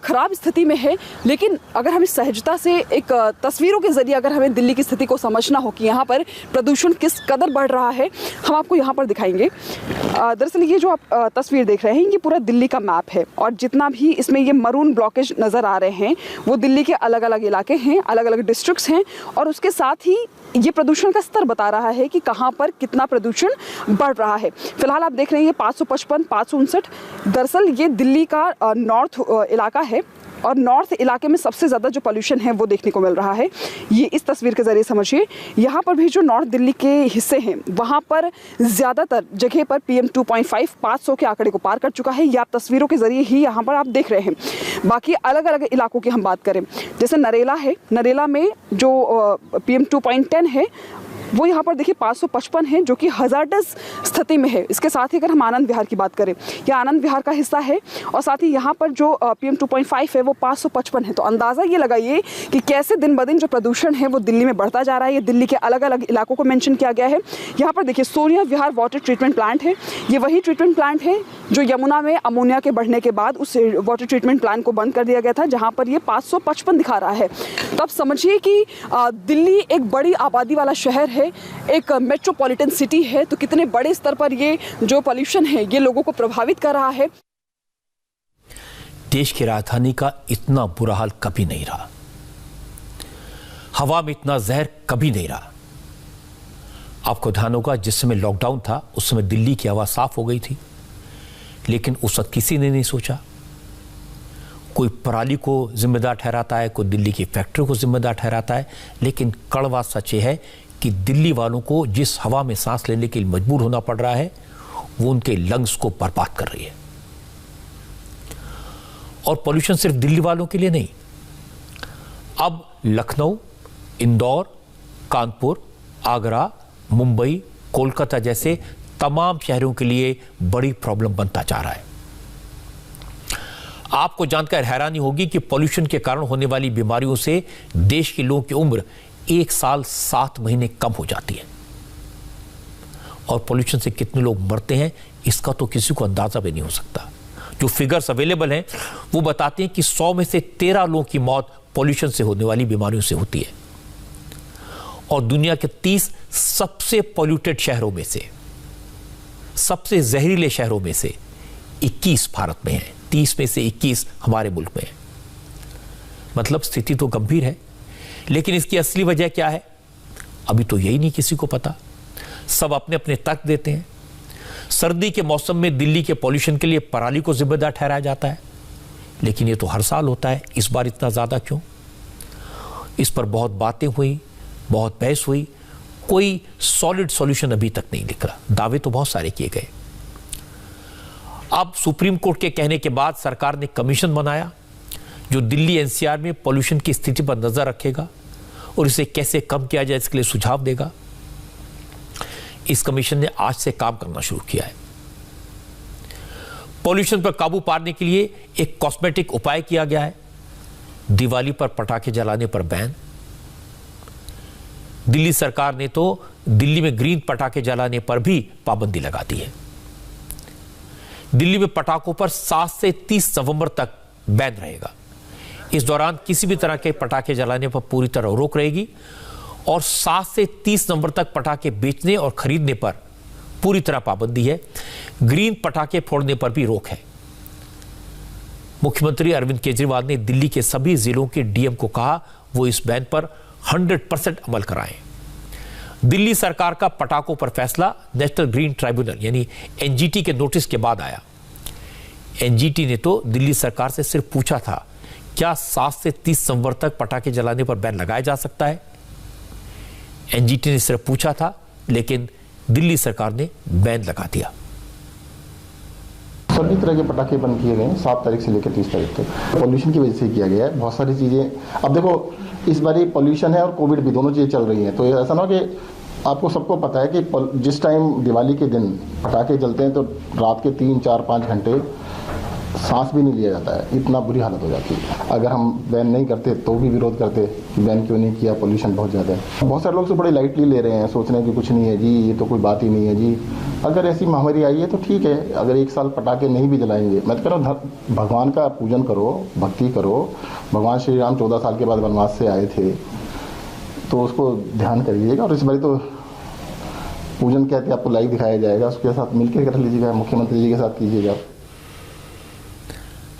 खराब स्थिति में है। लेकिन अगर हमें सहजता से एक तस्वीरों के जरिए अगर हमें दिल्ली की स्थिति को समझना हो कि यहाँ पर प्रदूषण किस कदर बढ़ रहा है, हम आपको यहाँ पर दिखाएंगे। दरअसल ये जो आप तस्वीर देख रहे हैं ये पूरा दिल्ली का मैप है, और जितना भी इसमें ये मरून ब्लॉकेज नज़र आ रहे हैं वो दिल्ली के अलग अलग इलाके हैं, अलग अलग डिस्ट्रिक्ट्स हैं, और उसके साथ ही ये प्रदूषण का स्तर बता रहा है कि कहाँ पर कितना प्रदूषण बढ़ रहा है। फिलहाल आप देख रहे हैं ये 555, 559। दरअसल ये दिल्ली का नॉर्थ इलाका है, और नॉर्थ इलाके में सबसे ज़्यादा जो पोल्यूशन है वो देखने को मिल रहा है। ये इस तस्वीर के ज़रिए समझिए। यहाँ पर भी जो नॉर्थ दिल्ली के हिस्से हैं वहाँ पर ज़्यादातर जगह पर PM 2.5 500 के आंकड़े को पार कर चुका है। ये आप तस्वीरों के ज़रिए ही यहाँ पर आप देख रहे हैं। बाकी अलग अलग इलाकों की हम बात करें, जैसे नरेला है, नरेला में जो PM 2.10 है वो यहाँ पर देखिए 555 है, जो कि हजार्डस स्थिति में है। इसके साथ ही अगर हम आनंद विहार की बात करें, यह आनंद विहार का हिस्सा है, और साथ ही यहाँ पर जो PM 2.5 है वो 555 है। तो अंदाज़ा ये लगाइए कि कैसे दिन ब दिन जो प्रदूषण है वो दिल्ली में बढ़ता जा रहा है। ये दिल्ली के अलग अलग इलाकों को मेंशन किया गया है। यहाँ पर देखिए सोनिया विहार वाटर ट्रीटमेंट प्लांट है। ये वही ट्रीटमेंट प्लांट है जो यमुना में अमोनिया के बढ़ने के बाद उस वाटर ट्रीटमेंट प्लांट को बंद कर दिया गया था, जहाँ पर ये 555 दिखा रहा है। तो आप समझिए कि दिल्ली एक बड़ी आबादी वाला शहर है, एक मेट्रोपॉलिटन सिटी है, तो कितने बड़े स्तर पर ये जो पॉल्यूशन है ये लोगों को प्रभावित कर रहा है। देश की राजधानी का इतना बुरा हाल कभी नहीं रहा, हवा में इतना जहर कभी नहीं रहा। आपको ध्यान होगा जिस समय लॉकडाउन था उस समय दिल्ली की हवा साफ हो गई थी, लेकिन उस वक्त किसी ने नहीं सोचा। कोई पराली को जिम्मेदार ठहराता है, कोई दिल्ली की फैक्ट्री को जिम्मेदार ठहराता है, लेकिन कड़वा सच ये है कि दिल्ली वालों को जिस हवा में सांस लेने के लिए मजबूर होना पड़ रहा है वो उनके लंग्स को बर्बाद कर रही है। और पॉल्यूशन सिर्फ दिल्ली वालों के लिए नहीं, अब लखनऊ, इंदौर, कानपुर, आगरा, मुंबई, कोलकाता जैसे तमाम शहरों के लिए बड़ी प्रॉब्लम बनता जा रहा है। आपको जानकर हैरानी होगी कि पॉल्यूशन के कारण होने वाली बीमारियों से देश के लोगों की उम्र 1 साल 7 महीने कम हो जाती है। और पॉल्यूशन से कितने लोग मरते हैं इसका तो किसी को अंदाजा भी नहीं हो सकता। जो फिगर्स अवेलेबल हैं वो बताते हैं कि 100 में से 13 लोगों की मौत पॉल्यूशन से होने वाली बीमारियों से होती है। और दुनिया के 30 सबसे पॉल्यूटेड शहरों में से, सबसे जहरीले शहरों में से 21 भारत में है, 30 में से 21 हमारे मुल्क में है। मतलब स्थिति तो गंभीर है, लेकिन इसकी असली वजह क्या है अभी तो यही नहीं किसी को पता। सब अपने अपने तर्क देते हैं। सर्दी के मौसम में दिल्ली के पॉल्यूशन के लिए पराली को जिम्मेदार ठहराया जाता है, लेकिन ये तो हर साल होता है, इस बार इतना ज्यादा क्यों? इस पर बहुत बातें हुई, बहुत बहस हुई, कोई सॉलिड सॉल्यूशन अभी तक नहीं निकला। दावे तो बहुत सारे किए गए। अब सुप्रीम कोर्ट के कहने के बाद सरकार ने कमीशन बनाया जो दिल्ली एनसीआर में पॉल्यूशन की स्थिति पर नजर रखेगा और इसे कैसे कम किया जाए इसके लिए सुझाव देगा। इस कमीशन ने आज से काम करना शुरू किया है। पॉल्यूशन पर काबू पाने के लिए एक कॉस्मेटिक उपाय किया गया है। दिवाली पर पटाखे जलाने पर बैन। दिल्ली सरकार ने तो दिल्ली में ग्रीन पटाखे जलाने पर भी पाबंदी लगा दी है। दिल्ली में पटाखों पर 7 से 30 नवंबर तक बैन रहेगा। इस दौरान किसी भी तरह के पटाखे जलाने पर पूरी तरह रोक रहेगी और 7 से 30 नवंबर तक पटाखे बेचने और खरीदने पर पूरी तरह पाबंदी है। ग्रीन पटाखे फोड़ने पर भी रोक है। मुख्यमंत्री अरविंद केजरीवाल ने दिल्ली के सभी जिलों के डीएम को कहा वो इस बैन पर 100% अमल कराएं। दिल्ली सरकार का पटाखों पर फैसला नेशनल ग्रीन ट्राइब्यूनल यानी एनजीटी के नोटिस के बाद आया। एनजीटी ने तो दिल्ली सरकार से सिर्फ पूछा था क्या 7 से 30 नवंबर तक पटाखे जलाने पर बैन लगाया जा सकता है। एनजीटी ने सिर्फ पूछा था, लेकिन दिल्ली सरकार ने बैन लगा दिया। सभी तरह के पटाखे बंद किए गए हैं 7 तारीख से लेकर 30 तारीख तक। पॉल्यूशन की वजह से किया गया है। बहुत सारी चीज़ें, अब देखो इस बार पॉल्यूशन है और कोविड भी, दोनों चीज़ें चल रही हैं। तो ऐसा ना कि आपको सबको पता है कि जिस टाइम दिवाली के दिन पटाखे जलते हैं तो रात के 3, 4, 5 घंटे सांस भी नहीं लिया जाता है। इतना बुरी हालत हो जाती है। अगर हम बैन नहीं करते तो भी विरोध करते कि बैन क्यों नहीं किया, पॉल्यूशन बहुत ज़्यादा है। बहुत सारे लोग तो बड़े लाइटली ले रहे हैं, सोच रहे हैं कि कुछ नहीं है जी, ये तो कोई बात ही नहीं है जी। अगर ऐसी महामारी आई है तो ठीक है, अगर 1 साल पटाखे नहीं भी जलाएंगे, मैं तो कह रहा हूँ भगवान का पूजन करो, भक्ति करो। भगवान श्री राम 14 साल के बाद वनवास से आए थे तो उसको ध्यान करिएगा। और इस बार तो पूजन कहते आपको लाइव दिखाया जाएगा, उसके साथ मिलकर कर लीजिएगा, मुख्यमंत्री जी के साथ कीजिएगा।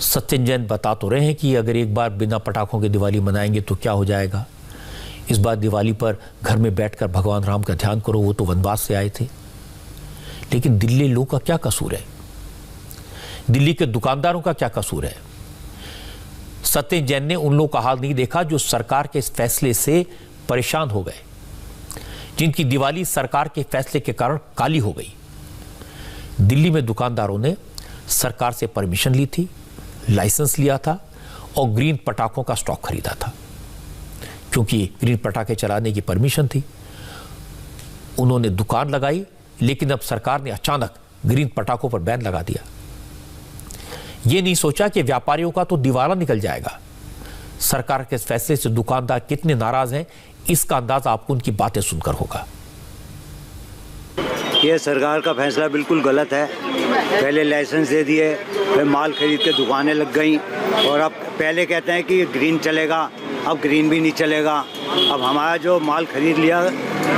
सत्येंद्र जैन बता तो रहे हैं कि अगर एक बार बिना पटाखों के दिवाली मनाएंगे तो क्या हो जाएगा। इस बार दिवाली पर घर में बैठकर भगवान राम का ध्यान करो, वो तो वनवास से आए थे। लेकिन दिल्ली लोगों का क्या कसूर है? दिल्ली के दुकानदारों का क्या कसूर है? सत्येंद्र जैन ने उन लोगों का हाल नहीं देखा जो सरकार के इस फैसले से परेशान हो गए, जिनकी दिवाली सरकार के फैसले के कारण काली हो गई। दिल्ली में दुकानदारों ने सरकार से परमिशन ली थी, लाइसेंस लिया था और ग्रीन पटाखों का स्टॉक खरीदा था। क्योंकि ग्रीन पटाखे चलाने की परमिशन थी, उन्होंने दुकान लगाई, लेकिन अब सरकार ने अचानक ग्रीन पटाखों पर बैन लगा दिया। यह नहीं सोचा कि व्यापारियों का तो दिवाला निकल जाएगा। सरकार के फैसले से दुकानदार कितने नाराज हैं, इसका अंदाजा आपको उनकी बातें सुनकर होगा। ये सरकार का फैसला बिल्कुल गलत है। पहले लाइसेंस दे दिए, फिर माल खरीद के दुकानें लग गई, और अब पहले कहते हैं कि ग्रीन चलेगा, अब ग्रीन भी नहीं चलेगा। अब हमारा जो माल खरीद लिया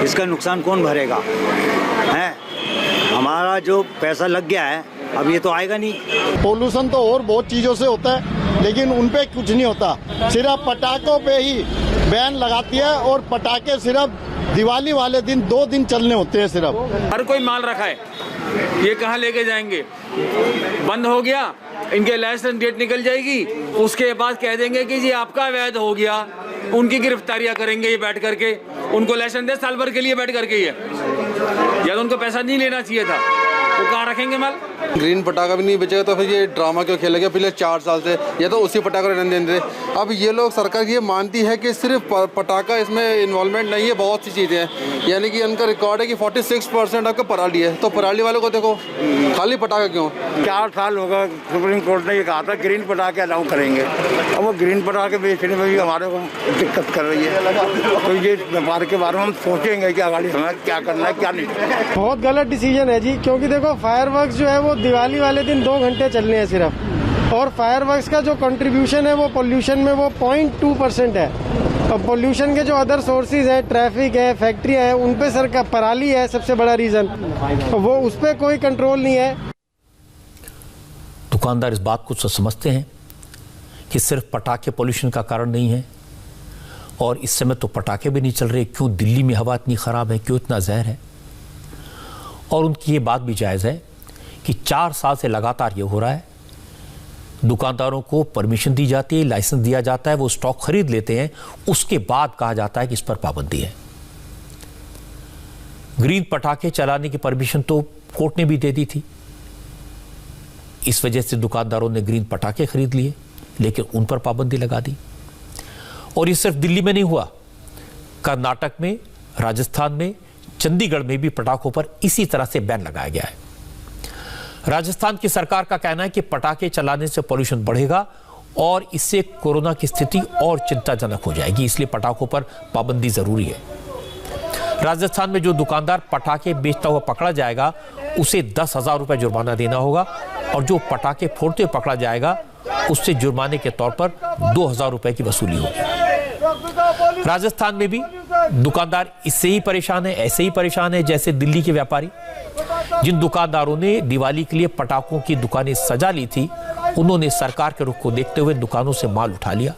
इसका नुकसान कौन भरेगा? हैं, हमारा जो पैसा लग गया है अब ये तो आएगा नहीं। पोल्यूशन तो और बहुत चीज़ों से होता है, लेकिन उन पे कुछ नहीं होता। सिर्फ पटाखों पे ही बैन लगाती है और पटाखे सिर्फ दिवाली वाले दिन 2 दिन चलने होते हैं सिर्फ। हर कोई माल रखा है, ये कहाँ लेके जाएंगे? बंद हो गया, इनके लाइसेंस डेट निकल जाएगी, उसके बाद कह देंगे कि जी आपका अवैध हो गया, उनकी गिरफ्तारियां करेंगे ये बैठ करके। उनको लाइसेंस दे साल भर के लिए बैठ करके, ये या तो उनको पैसा नहीं लेना चाहिए था, वो कहाँ रखेंगे माल? ग्रीन पटाखा भी नहीं बेचेगा तो फिर ये ड्रामा क्यों खेलेगा? पिछले 4 साल से ये तो उसी पटाखा रहने देते। अब ये लोग, सरकार ये मानती है कि सिर्फ पटाखा इसमें इन्वॉल्वमेंट नहीं है, बहुत सी चीज़ें हैं। यानी कि उनका रिकॉर्ड है कि 46% आपका पराली है, तो पराली वालों को देखो, खाली पटाखा क्यों? 4 साल होगा सुप्रीम कोर्ट ने ये कहा था ग्रीन पटाखे अलाउ करेंगे, अब वो ग्रीन पटाखे बेचने में भी हमारे को दिक्कत कर रही है। तो ये व्यापार के बारे में हम सोचेंगे कि आगे हमें क्या करना है क्या नहीं। बहुत गलत डिसीजन है जी, क्योंकि देखो फायरवर्क्स जो है वो दिवाली वाले दिन 2 घंटे चलने हैं सिर्फ, और फायरवर्क्स का जो कंट्रीब्यूशन है वो पोल्यूशन में वो 0.2% है। और पोल्यूशन के जो अदर सोर्सेज हैं, ट्रैफिक है, फैक्ट्रियाँ हैं, उन पे सर का पराली है सबसे बड़ा रीजन, वो उस पर कोई कंट्रोल नहीं है। दुकानदार इस बात को समझते हैं कि सिर्फ पटाखे पोल्यूशन का कारण नहीं है, और इस समय तो पटाखे भी नहीं चल रहे, क्यों दिल्ली में हवा इतनी ख़राब है, क्यों इतना जहर है। और उनकी ये बात भी जायज़ है कि 4 साल से लगातार ये हो रहा है, दुकानदारों को परमिशन दी जाती है, लाइसेंस दिया जाता है, वो स्टॉक खरीद लेते हैं, उसके बाद कहा जाता है कि इस पर पाबंदी है। ग्रीन पटाखे चलाने की परमिशन तो कोर्ट ने भी दे दी थी, इस वजह से दुकानदारों ने ग्रीन पटाखे खरीद लिए, लेकिन उन पर पाबंदी लगा दी। और ये सिर्फ दिल्ली में नहीं हुआ, कर्नाटक में, राजस्थान में, चंडीगढ़ में भी पटाखों पर इसी तरह से बैन लगाया गया है। राजस्थान की सरकार का कहना है कि पटाखे चलाने से पॉल्यूशन बढ़ेगा और इससे कोरोना की स्थिति और चिंताजनक हो जाएगी, इसलिए पटाखों पर पाबंदी जरूरी है। राजस्थान में जो दुकानदार पटाखे बेचता हुआ पकड़ा जाएगा उसे 10,000 रुपये जुर्माना देना होगा, और जो पटाखे फोड़ते हुए पकड़ा जाएगा उससे जुर्माने के तौर पर 2,000 रुपये की वसूली होगी। राजस्थान में भी दुकानदार इससे ही परेशान है, ऐसे ही परेशान है जैसे दिल्ली के व्यापारी। जिन दुकानदारों ने दिवाली के लिए पटाखों की दुकानें सजा ली थी, उन्होंने सरकार के रुख को देखते हुए दुकानों से माल उठा लिया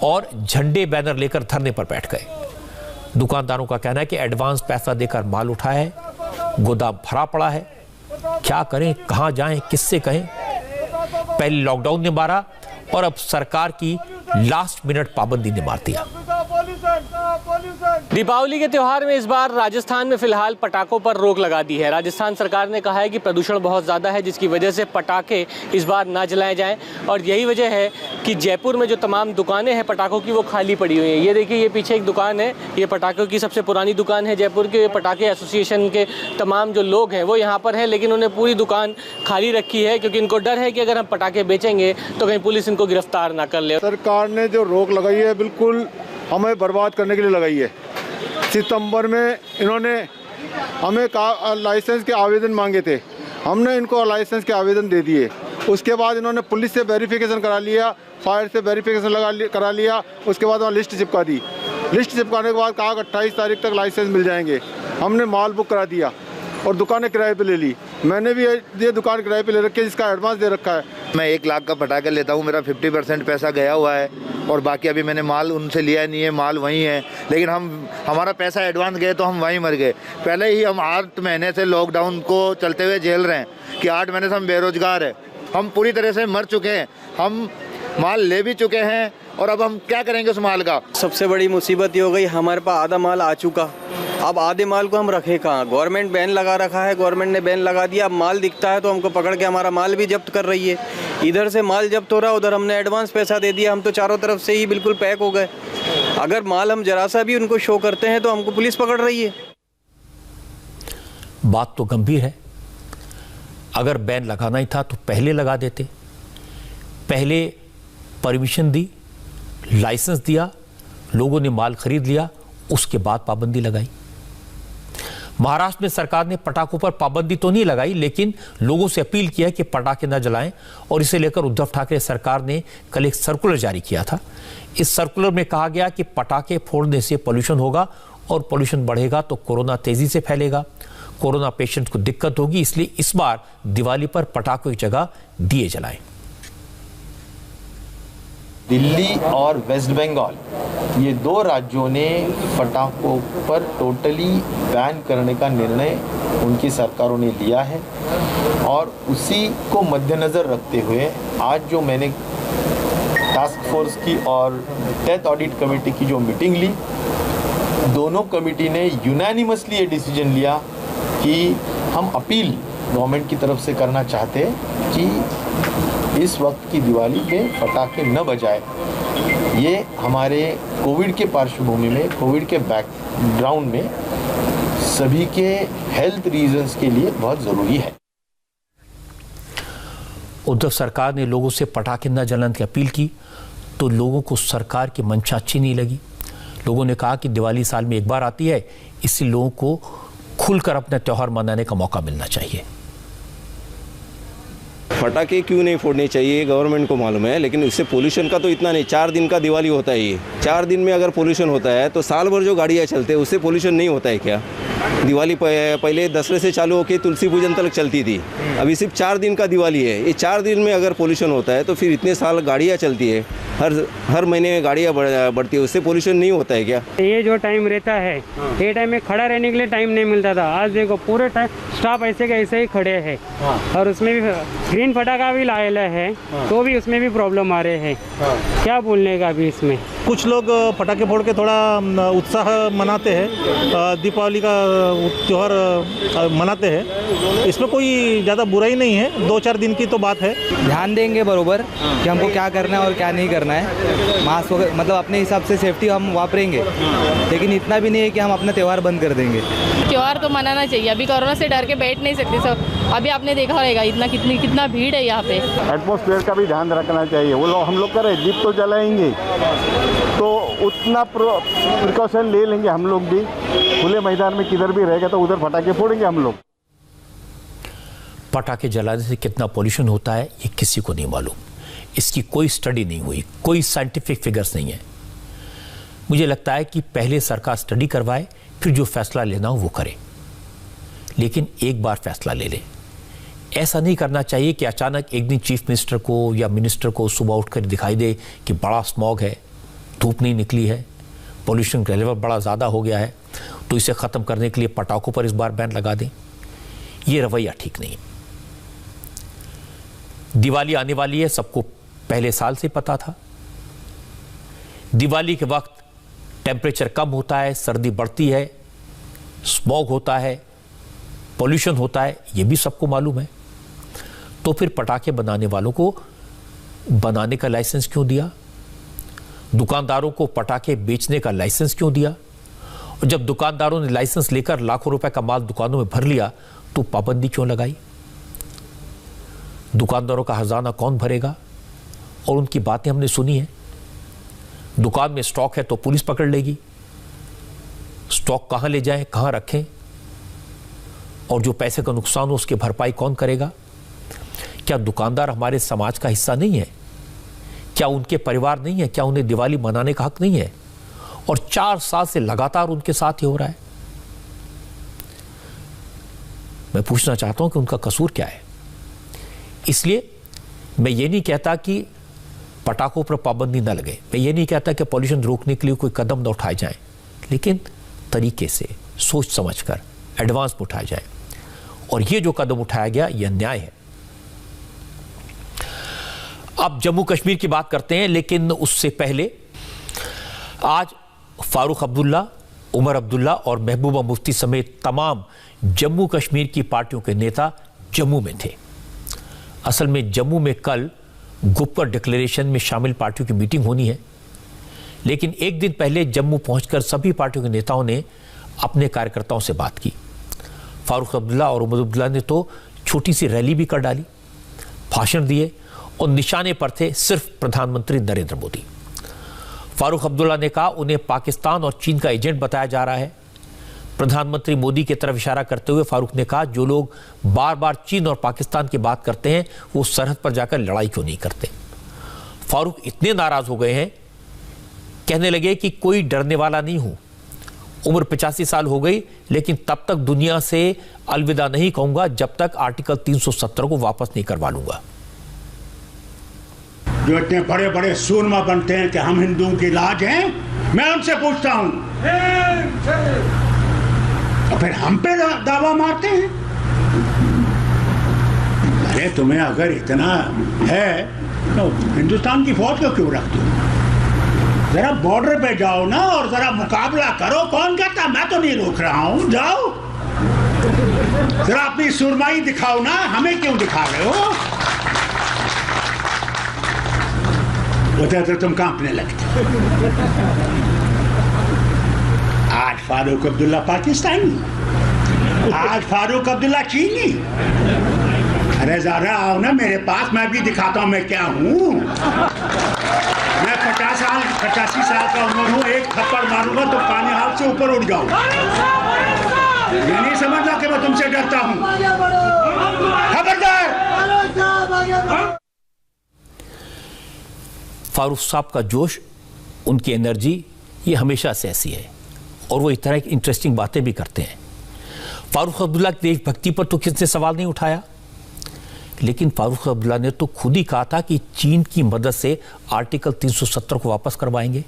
और झंडे बैनर लेकर धरने पर बैठ गए। दुकानदारों का कहना है कि एडवांस पैसा देकर माल उठा है, गोदाम भरा पड़ा है, क्या करें, कहां जाएं, किससे कहें। पहले लॉकडाउन ने मारा और अब सरकार की लास्ट मिनट पाबंदी ने मार दिया। दीपावली के त्यौहार में इस बार राजस्थान में फिलहाल पटाखों पर रोक लगा दी है। राजस्थान सरकार ने कहा है कि प्रदूषण बहुत ज़्यादा है, जिसकी वजह से पटाखे इस बार ना जलाए जाएं, और यही वजह है कि जयपुर में जो तमाम दुकानें हैं पटाखों की वो खाली पड़ी हुई हैं। ये देखिए, ये पीछे एक दुकान है, ये पटाखों की सबसे पुरानी दुकान है जयपुर के। पटाखे एसोसिएशन के तमाम जो लोग हैं वो यहाँ पर हैं, लेकिन उन्हें पूरी दुकान खाली रखी है क्योंकि इनको डर है कि अगर हम पटाखे बेचेंगे तो कहीं पुलिस इनको गिरफ्तार ना कर ले। सरकार ने जो रोक लगाई है बिल्कुल हमें बर्बाद करने के लिए लगाई है। सितंबर में इन्होंने हमें लाइसेंस के आवेदन मांगे थे, हमने इनको लाइसेंस के आवेदन दे दिए। उसके बाद इन्होंने पुलिस से वेरिफिकेशन करा लिया, फायर से वेरिफिकेशन करा लिया, उसके बाद वहाँ लिस्ट चिपका दी। लिस्ट चिपकाने के बाद कहा कि 28 तारीख तक लाइसेंस मिल जाएंगे। हमने माल बुक करा दिया और दुकानें किराए पे ले ली। मैंने भी ये दुकान किराए पे ले रखी है, जिसका एडवांस दे रखा है। मैं 1 लाख का पटाखा लेता हूँ, मेरा 50% पैसा गया हुआ है और बाकी अभी मैंने माल उनसे लिया नहीं है, माल वहीं है। लेकिन हमारा पैसा एडवांस गए तो हम वहीं मर गए। पहले ही हम 8 महीने से लॉकडाउन को चलते हुए झेल रहे हैं कि 8 महीने से हम बेरोजगार हैं, हम पूरी तरह से मर चुके हैं, हम माल ले भी चुके हैं और अब हम क्या करेंगे उस माल का। सबसे बड़ी मुसीबत ये हो गई, हमारे पास आधा माल आ चुका, अब आधे माल को हम रखे कहाँ। गवर्नमेंट बैन लगा रखा है, गवर्नमेंट ने बैन लगा दिया। अब माल दिखता है तो हमको पकड़ के हमारा माल भी जब्त कर रही है। इधर से माल जब्त हो रहा है, उधर हमने एडवांस पैसा दे दिया, हम तो चारों तरफ से ही बिल्कुल पैक हो गए। अगर माल हम जरा सा भी उनको शो करते हैं तो हमको पुलिस पकड़ रही है। बात तो गंभीर है। अगर बैन लगाना ही था तो पहले लगा देते, पहले परमिशन दी, लाइसेंस दिया, लोगों ने माल खरीद लिया, उसके बाद पाबंदी लगाई। महाराष्ट्र में सरकार ने पटाखों पर पाबंदी तो नहीं लगाई, लेकिन लोगों से अपील किया कि पटाखे न जलाएं, और इसे लेकर उद्धव ठाकरे सरकार ने कल एक सर्कुलर जारी किया था। इस सर्कुलर में कहा गया कि पटाखे फोड़ने से पोल्यूशन होगा और पोल्यूशन बढ़ेगा तो कोरोना तेजी से फैलेगा, कोरोना पेशेंट को दिक्कत होगी, इसलिए इस बार दिवाली पर पटाखों की जगह दिए जलाएं। दिल्ली और वेस्ट बंगाल, ये 2 राज्यों ने पटाखों पर टोटली बैन करने का निर्णय उनकी सरकारों ने लिया है। और उसी को मद्देनज़र रखते हुए आज जो मैंने टास्क फोर्स की और डेथ ऑडिट कमेटी की जो मीटिंग ली, दोनों कमेटी ने यूनानिमसली ये डिसीजन लिया कि हम अपील गवर्नमेंट की तरफ से करना चाहते हैं कि इस वक्त की दिवाली में पटाखे न बजाए। ये हमारे कोविड के पार्श्वभूमि में, कोविड के बैकग्राउंड में सभी के हेल्थ रीजंस के लिए बहुत ज़रूरी है। उद्धव सरकार ने लोगों से पटाखे न जलाने की अपील की तो लोगों को सरकार की मंशा अच्छी नहीं लगी। लोगों ने कहा कि दिवाली साल में एक बार आती है, इसलिए लोगों को खुलकर अपना त्यौहार मनाने का मौका मिलना चाहिए। पटाखे क्यों नहीं फोड़ने चाहिए गवर्नमेंट को मालूम है, लेकिन इससे पोल्यूशन का तो इतना नहीं। 4 दिन का दिवाली होता है, ये 4 दिन में अगर पोल्यूशन होता है तो साल भर जो गाड़ियाँ चलते हैं उससे पोल्यूशन नहीं होता है क्या? दिवाली पहले दसरे से चालू होकर तुलसी पूजन तक चलती थी, अभी सिर्फ 4 दिन का दिवाली है। ये 4 दिन में अगर पोल्यूशन होता है तो फिर इतने साल गाड़ियाँ चलती है, हर महीने गाड़ियाँ बढ़ती है, उससे पोल्यूशन नहीं होता है क्या? ये जो टाइम रहता है, ये टाइम में खड़ा रहने के लिए टाइम नहीं मिलता था। आज देखो पूरे टाइम स्टाफ ऐसे के ऐसे ही खड़े हैं। और उसमें भी ग्रीन पटाखा भी लाया है तो भी उसमें भी प्रॉब्लम आ रहे हैं। क्या बोलने का अभी इसमें? कुछ लोग पटाखे फोड़ के थोड़ा उत्साह मनाते हैं, दीपावली का त्यौहार मनाते हैं, इसमें कोई ज़्यादा बुराई नहीं है। 2-4 दिन की तो बात है। ध्यान देंगे बरोबर कि हमको क्या करना है और क्या नहीं करना है। मास्क मतलब अपने हिसाब से सेफ्टी हम वापरेंगे, लेकिन इतना भी नहीं है कि हम अपना त्यौहार बंद कर देंगे। त्यौहार तो मनाना चाहिए। अभी कोरोना से डर के बैठ नहीं सकते सब। अभी आपने देखा रहेगा कितना भीड़ है यहाँ पे। एटमॉस्फेयर का भी ध्यान रखना चाहिए। वो लोग हम लोग करें दीप तो जलाएंगे तो उतना प्रिकॉशन ले लेंगे हम लोग भी। खुले मैदान में किधर भी रहेगा तो उधर पटाखे फोड़ेंगे हम लोग। पटाखे जलाने से कितना पॉल्यूशन होता है ये किसी को नहीं मालूम। इसकी कोई स्टडी नहीं हुई, कोई साइंटिफिक फिगर्स नहीं है। मुझे लगता है कि पहले सरकार स्टडी करवाए, फिर जो फैसला लेना हो वो करे, लेकिन एक बार फैसला ले ले। ऐसा नहीं करना चाहिए कि अचानक एक दिन चीफ मिनिस्टर को या मिनिस्टर को सुबह उठकर दिखाई दे कि बड़ा स्मॉग है, धूप नहीं निकली है, पोल्यूशन का लेवल बड़ा ज़्यादा हो गया है, तो इसे ख़त्म करने के लिए पटाखों पर इस बार बैन लगा दें। ये रवैया ठीक नहीं। दिवाली आने वाली है, सबको पहले साल से पता था। दिवाली के वक्त टेम्परेचर कम होता है, सर्दी बढ़ती है, स्मॉग होता है, पोल्यूशन होता है, ये भी सबको मालूम है। तो फिर पटाखे बनाने वालों को बनाने का लाइसेंस क्यों दिया? दुकानदारों को पटाखे बेचने का लाइसेंस क्यों दिया? और जब दुकानदारों ने लाइसेंस लेकर लाखों रुपए का माल दुकानों में भर लिया तो पाबंदी क्यों लगाई? दुकानदारों का खजाना कौन भरेगा? और उनकी बातें हमने सुनी हैं। दुकान में स्टॉक है तो पुलिस पकड़ लेगी। स्टॉक कहां ले जाएं, कहां रखें, और जो पैसे का नुकसान हो उसकी भरपाई कौन करेगा? क्या दुकानदार हमारे समाज का हिस्सा नहीं है? क्या उनके परिवार नहीं है? क्या उन्हें दिवाली मनाने का हक नहीं है? और 4 साल से लगातार उनके साथ ही हो रहा है। मैं पूछना चाहता हूं कि उनका कसूर क्या है? इसलिए मैं ये नहीं कहता कि पटाखों पर पाबंदी न लगे, मैं ये नहीं कहता कि पॉल्यूशन रोकने के लिए कोई कदम न उठाए जाएं, लेकिन तरीके से सोच समझकर एडवांस में उठाया जाए। और ये जो कदम उठाया गया यह न्याय है। अब जम्मू कश्मीर की बात करते हैं, लेकिन उससे पहले आज फारूक अब्दुल्ला, उमर अब्दुल्ला और महबूबा मुफ्ती समेत तमाम जम्मू कश्मीर की पार्टियों के नेता जम्मू में थे। असल में जम्मू में कल गुप्त डिक्लेरेशन में शामिल पार्टियों की मीटिंग होनी है, लेकिन एक दिन पहले जम्मू पहुंचकर सभी पार्टियों के नेताओं ने अपने कार्यकर्ताओं से बात की। फारूक अब्दुल्ला और उमर अब्दुल्ला ने तो छोटी सी रैली भी कर डाली, भाषण दिए, और निशाने पर थे सिर्फ प्रधानमंत्री नरेंद्र मोदी। फारूक अब्दुल्ला ने कहा उन्हें पाकिस्तान और चीन का एजेंट बताया जा रहा है। प्रधानमंत्री मोदी की तरफ इशारा करते हुए फारूक ने कहा जो लोग बार बार चीन और पाकिस्तान की बात करते हैं वो सरहद पर जाकर लड़ाई क्यों नहीं करते। फारूक इतने नाराज हो गए हैं, कहने लगे कि कोई डरने वाला नहीं हूं, उम्र 85 साल हो गई, लेकिन तब तक दुनिया से अलविदा नहीं कहूंगा जब तक आर्टिकल 370 को वापस नहीं करवा लूंगा। जो इतने बड़े बड़े सूरमा बनते हैं कि हम हिंदुओं की लाज हैं, मैं उनसे पूछता हूं, तो फिर हम पे दावा मारते हैं। अरे तुम्हें अगर इतना है तो हिंदुस्तान की फौज को क्यों रखते हो? जरा बॉर्डर पे जाओ ना और जरा मुकाबला करो। कौन कहता मैं तो नहीं रोक रहा हूं, जाओ जरा अपनी सुरमाई दिखाओ ना, हमें क्यों दिखा रहे हो? उधर तो तुम कांपने लगते। आज फारूक अब्दुल्ला पाकिस्तानी, आज फारूक अब्दुल्ला चीनी। अरे जरा आओ ना मेरे पास, मैं भी दिखाता हूं मैं क्या हूं। मैं 85 साल का उम्र हूं, एक थप्पड़ मारूंगा तो पानी हाथ से ऊपर उड़ जाऊं। ये नहीं समझना कि मैं तुमसे डरता हूं। खबरदार। फारूक साहब का जोश, उनकी एनर्जी, ये हमेशा से ऐसी है और वो इस तरह की इंटरेस्टिंग बातें भी करते हैं। फारूक अब्दुल्ला की देशभक्ति पर तो किसने सवाल नहीं उठाया, लेकिन फारूक अब्दुल्ला ने तो खुद ही कहा था कि चीन की मदद से आर्टिकल 370 को वापस करवाएंगे।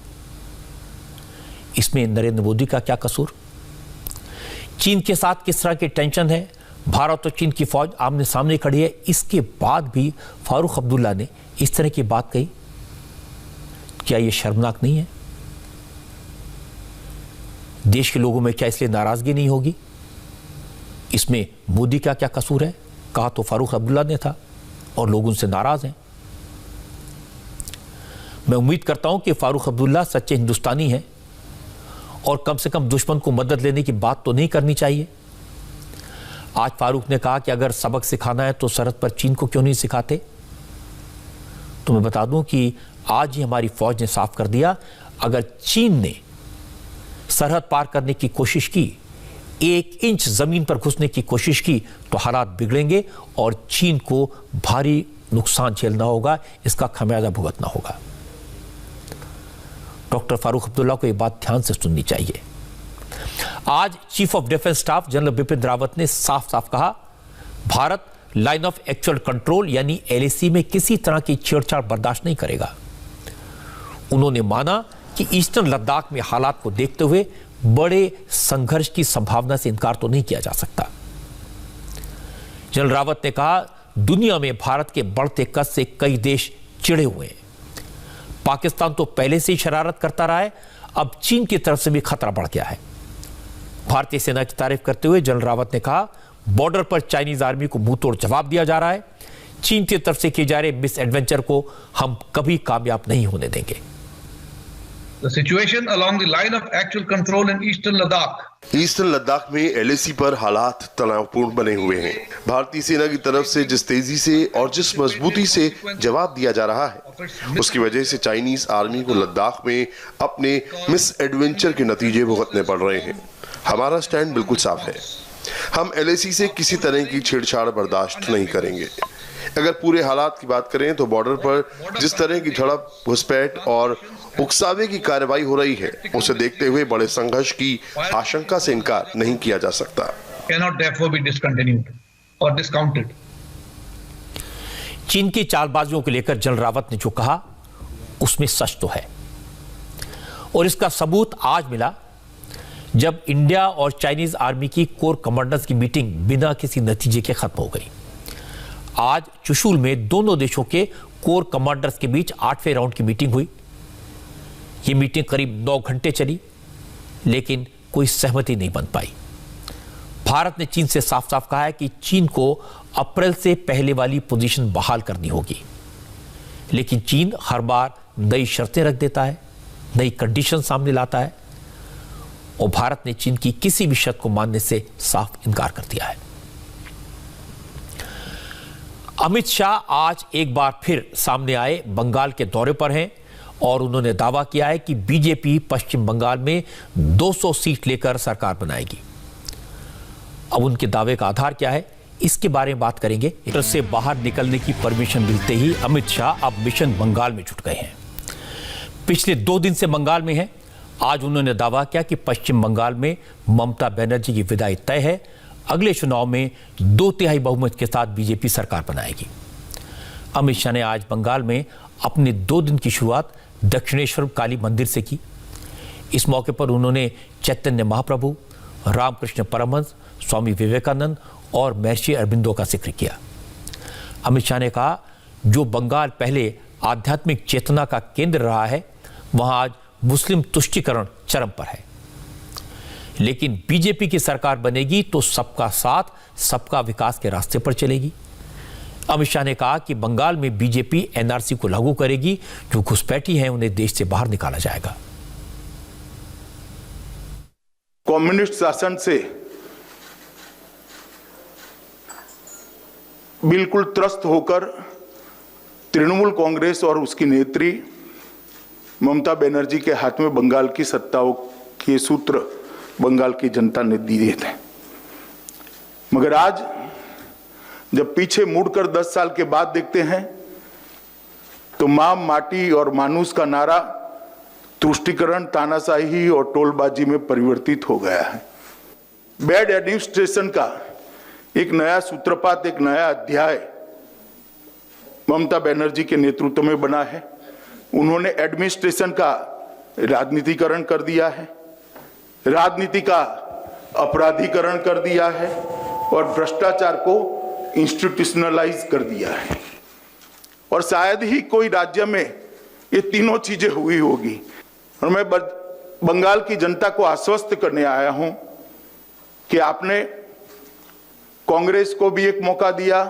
इसमें नरेंद्र मोदी का क्या कसूर? चीन के साथ किस तरह की टेंशन है, भारत और चीन की फौज आमने सामने खड़ी है, इसके बाद भी फारूक अब्दुल्ला ने इस तरह की बात कही। क्या यह शर्मनाक नहीं है? देश के लोगों में क्या इसलिए नाराजगी नहीं होगी? इसमें मोदी का क्या कसूर है? कहा तो फारूक अब्दुल्ला ने था और लोग उनसे नाराज हैं। मैं उम्मीद करता हूं कि फारूक अब्दुल्ला सच्चे हिंदुस्तानी हैं और कम से कम दुश्मन को मदद लेने की बात तो नहीं करनी चाहिए। आज फारूक ने कहा कि अगर सबक सिखाना है तो सरहद पर चीन को क्यों नहीं सिखाते। तो मैं बता दूं कि आज ही हमारी फौज ने साफ कर दिया, अगर चीन ने सरहद पार करने की कोशिश की, 1 इंच जमीन पर घुसने की कोशिश की, तो हालात बिगड़ेंगे और चीन को भारी नुकसान झेलना होगा, इसका खमियाजा भुगतना होगा। डॉक्टर फारूक अब्दुल्ला को यह बात ध्यान से सुननी चाहिए। आज chief of defence staff general Bipin Rawat ने साफ साफ कहा, Bharat line of actual control यानी LAC में किसी तरह की छेड़छाड़ बर्दाश्त नहीं करेगा। उन्होंने माना कि ईस्टर्न लद्दाख में हालात को देखते हुए बड़े संघर्ष की संभावना से इनकार तो नहीं किया जा सकता। जनरल रावत ने कहा, दुनिया में भारत के बढ़ते कद से कई देश चिढ़े हुए हैं। पाकिस्तान तो पहले से ही शरारत करता रहा है, अब चीन की तरफ से भी खतरा बढ़ गया है। भारतीय सेना की तारीफ करते हुए जनरल रावत ने कहा, बॉर्डर पर चाइनीज आर्मी को मुंहतोड़ जवाब दिया जा रहा है। चीन की तरफ से किए जा रहे मिस एडवेंचर को हम कभी कामयाब नहीं होने देंगे। The situation along the line of actual control in Eastern Ladakh. Eastern Ladakh में LAC पर हालात तनावपूर्ण बने हुए हैं। भारतीय सेना की तरफ से जिस तेजी से और जिस मजबूती से जवाब दिया जा रहा है, उसकी वजह से चाइनीज आर्मी को लद्दाख में अपने मिस एडवेंचर के नतीजे भुगतने पड़ रहे हैं। हमारा स्टैंड बिल्कुल साफ है, हम LAC से किसी तरह की छेड़छाड़ बर्दाश्त नहीं करेंगे। अगर पूरे हालात की बात करें तो बॉर्डर पर जिस तरह की झड़प, घुसपैठ और उकसावे की कार्रवाई हो रही है, उसे देखते हुए बड़े संघर्ष की आशंका से इनकार नहीं किया जा सकता। Cannot therefore be discontinued or discounted. चीन की चालबाजियों को लेकर जनरल रावत ने जो कहा उसमें सच तो है, और इसका सबूत आज मिला जब इंडिया और चाइनीज आर्मी की कोर कमांडर्स की मीटिंग बिना किसी नतीजे के खत्म हो गई। आज चुशूल में दोनों देशों के कोर कमांडर्स के बीच 8वें राउंड की मीटिंग हुई। यह मीटिंग करीब 9 घंटे चली, लेकिन कोई सहमति नहीं बन पाई। भारत ने चीन से साफ साफ कहा है कि चीन को अप्रैल से पहले वाली पोजीशन बहाल करनी होगी, लेकिन चीन हर बार नई शर्तें रख देता है, नई कंडीशन सामने लाता है, और भारत ने चीन की किसी भी शर्त को मानने से साफ इनकार कर दिया है। अमित शाह आज एक बार फिर सामने आए, बंगाल के दौरे पर हैं और उन्होंने दावा किया है कि बीजेपी पश्चिम बंगाल में 200 सीट लेकर सरकार बनाएगी। अब उनके दावे का आधार क्या है, इसके बारे में बात करेंगे। ट्रस्ट से बाहर निकलने की परमिशन मिलते ही अमित शाह अब मिशन बंगाल में जुट गए हैं। पिछले 2 दिन से बंगाल में हैं। आज उन्होंने दावा किया कि पश्चिम बंगाल में ममता बनर्जी की विदाई तय है, अगले चुनाव में 2/3 बहुमत के साथ बीजेपी सरकार बनाएगी। अमित शाह ने आज बंगाल में अपने 2 दिन की शुरुआत दक्षिणेश्वर काली मंदिर से की। इस मौके पर उन्होंने चैतन्य महाप्रभु, रामकृष्ण परमहंस, स्वामी विवेकानंद और महर्षि अरबिंदो का जिक्र किया। अमित शाह ने कहा, जो बंगाल पहले आध्यात्मिक चेतना का केंद्र रहा है, वहां आज मुस्लिम तुष्टीकरण चरम पर है। लेकिन बीजेपी की सरकार बनेगी तो सबका साथ, सबका विकास के रास्ते पर चलेगी। अमित शाह ने कहा कि बंगाल में बीजेपी एनआरसी को लागू करेगी, जो घुसपैठी हैं उन्हें देश से बाहर निकाला जाएगा। कम्युनिस्ट शासन से बिल्कुल त्रस्त होकर तृणमूल कांग्रेस और उसकी नेत्री ममता बनर्जी के हाथ में बंगाल की सत्ताओं के सूत्र बंगाल की जनता ने दिए थे। मगर आज जब पीछे मुड़कर 10 साल के बाद देखते हैं तो मां, माटी और मानुस का नारा तुष्टीकरण, तानाशाही और टोलबाजी में परिवर्तित हो गया है। बैड एडमिनिस्ट्रेशन का एक नया सूत्रपात, एक नया अध्याय ममता बनर्जी के नेतृत्व में बना है। उन्होंने एडमिनिस्ट्रेशन का राजनीतिकरण कर दिया है, राजनीति का अपराधीकरण कर दिया है और भ्रष्टाचार को इंस्टीट्यूशनलाइज कर दिया है। और शायद ही कोई राज्य में ये तीनों चीजें हुई होगी। और मैं बंगाल की जनता को आश्वस्त करने आया हूं कि आपने कांग्रेस को भी एक मौका दिया,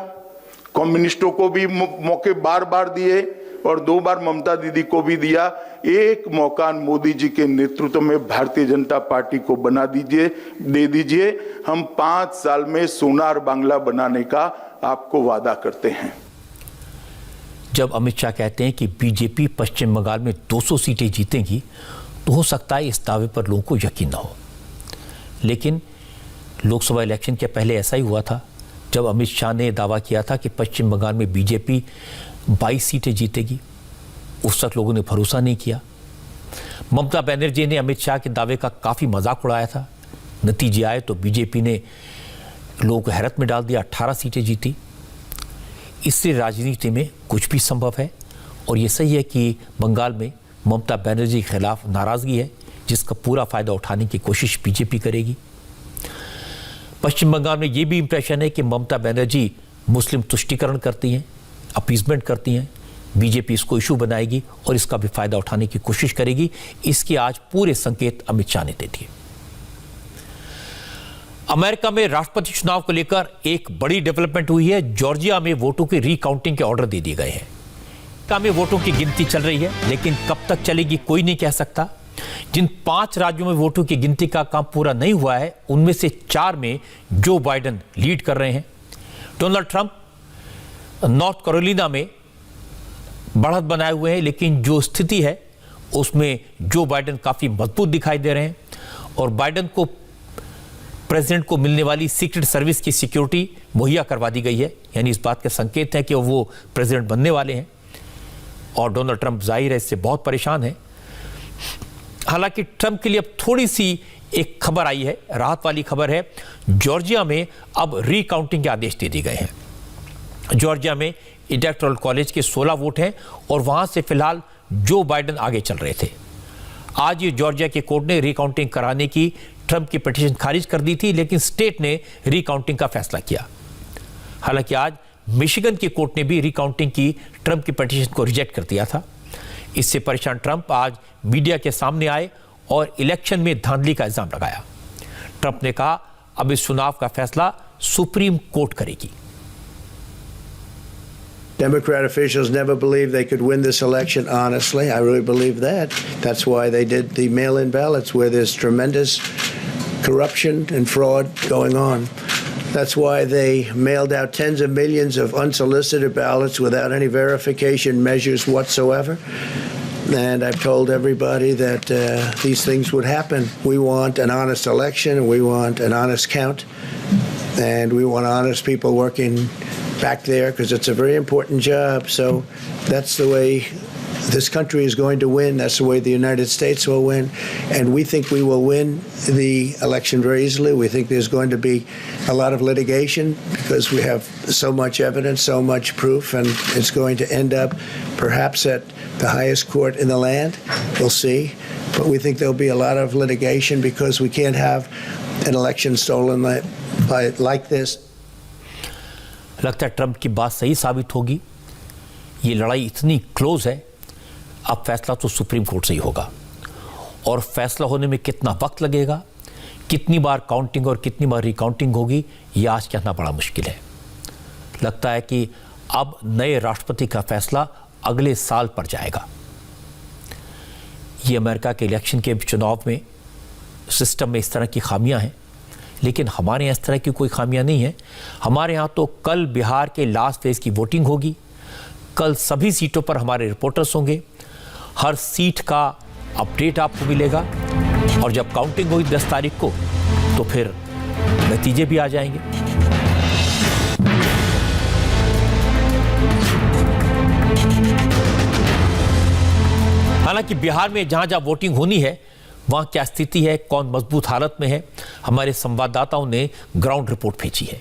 कम्युनिस्टों को भी मौके बार बार दिए और 2 बार ममता दीदी को भी दिया। एक मौका मोदी जी के नेतृत्व में भारतीय जनता पार्टी को दे दीजिए। हम 5 साल में सोनार बांग्ला बनाने का आपको वादा करते हैं। जब अमित शाह कहते हैं कि बीजेपी पश्चिम बंगाल में 200 सीटें जीतेगी, तो हो सकता है इस दावे पर लोगों को यकीन न हो। लेकिन लोकसभा इलेक्शन के पहले ऐसा ही हुआ था, जब अमित शाह ने दावा किया था कि पश्चिम बंगाल में बीजेपी 22 सीटें जीतेगी। उस वक्त लोगों ने भरोसा नहीं किया। ममता बनर्जी ने अमित शाह के दावे का काफ़ी मजाक उड़ाया था। नतीजे आए तो बीजेपी ने लोगों को हैरत में डाल दिया, 18 सीटें जीती। इससे राजनीति में कुछ भी संभव है। और ये सही है कि बंगाल में ममता बनर्जी के खिलाफ नाराज़गी है, जिसका पूरा फ़ायदा उठाने की कोशिश बीजेपी करेगी। पश्चिम बंगाल में ये भी इंप्रेशन है कि ममता बनर्जी मुस्लिम तुष्टीकरण करती हैं, अपीजमेंट करती हैं। बीजेपी इसको इशू बनाएगी और इसका भी फायदा उठाने की कोशिश करेगी। इसके आज पूरे संकेत अमित शाह ने दे दिए। अमेरिका में राष्ट्रपति चुनाव को लेकर एक बड़ी डेवलपमेंट हुई है। जॉर्जिया में वोटों की रीकाउंटिंग के ऑर्डर दे दिए गए हैं। में वोटों की गिनती चल रही है, लेकिन कब तक चलेगी कोई नहीं कह सकता। जिन 5 राज्यों में वोटों की गिनती का काम पूरा नहीं हुआ है, उनमें से 4 में जो बाइडेन लीड कर रहे हैं। डोनाल्ड ट्रंप नॉर्थ कैरोलिना में बढ़त बनाए हुए हैं, लेकिन जो स्थिति है उसमें जो बाइडेन काफी मजबूत दिखाई दे रहे हैं। और बाइडेन को प्रेसिडेंट को मिलने वाली सीक्रेट सर्विस की सिक्योरिटी मुहैया करवा दी गई है, यानी इस बात के संकेत है कि वो प्रेसिडेंट बनने वाले हैं। और डोनाल्ड ट्रंप जाहिर है इससे बहुत परेशान है। हालांकि ट्रंप के लिए अब थोड़ी सी एक खबर आई है, राहत वाली खबर है। जॉर्जिया में अब रीकाउंटिंग के आदेश दे दिए गए हैं। जॉर्जिया में इलेक्टोरल कॉलेज के 16 वोट हैं और वहां से फिलहाल जो बाइडेन आगे चल रहे थे। आज ये जॉर्जिया के कोर्ट ने रीकाउंटिंग कराने की ट्रंप की पिटीशन खारिज कर दी थी, लेकिन स्टेट ने रीकाउंटिंग का फैसला किया। हालांकि आज मिशिगन की कोर्ट ने भी रीकाउंटिंग की ट्रंप की पिटीशन को रिजेक्ट कर दिया था। इससे परेशान ट्रंप आज मीडिया के सामने आए और इलेक्शन में धांधली का इल्जाम लगाया। ट्रंप ने कहा अब इस चुनाव का फैसला सुप्रीम कोर्ट करेगी। Democrat officials never believed they could win this election honestly. I really believe that. That's why they did the mail-in ballots, where there's tremendous corruption and fraud going on. That's why they mailed out tens of millions of unsolicited ballots without any verification measures whatsoever. And I've told everybody that these things would happen. We want an honest election, and we want an honest count, and we want honest people working back there, because it's a very important job. So that's the way this country is going to win. That's the way the United States will win. And we think we will win the election very easily. We think there's going to be a lot of litigation because we have so much evidence, so much proof, and it's going to end up perhaps at the highest court in the land. We'll see. But we think there'll be a lot of litigation because we can't have an election stolen like this. लगता है Trump की बात सही साबित होगी। ये लड़ाई इतनी क्लोज है, अब फैसला तो सुप्रीम कोर्ट से ही होगा और फैसला होने में कितना वक्त लगेगा, कितनी बार काउंटिंग और कितनी बार रिकाउंटिंग होगी, ये आज कहना बड़ा मुश्किल है। लगता है कि अब नए राष्ट्रपति का फैसला अगले साल पर जाएगा। ये अमेरिका के इलेक्शन के चुनाव में सिस्टम में इस तरह की खामियां हैं, लेकिन हमारे यहाँ इस तरह की कोई खामियां नहीं है। हमारे यहाँ तो कल बिहार के लास्ट फेज की वोटिंग होगी, कल सभी सीटों पर हमारे रिपोर्टर्स होंगे, हर सीट का अपडेट आपको मिलेगा और जब काउंटिंग होगी 10 तारीख को तो फिर नतीजे भी आ जाएंगे। हालांकि बिहार में जहां जहां वोटिंग होनी है वहां क्या स्थिति है, कौन मजबूत हालत में है, हमारे संवाददाताओं ने ग्राउंड रिपोर्ट भेजी है।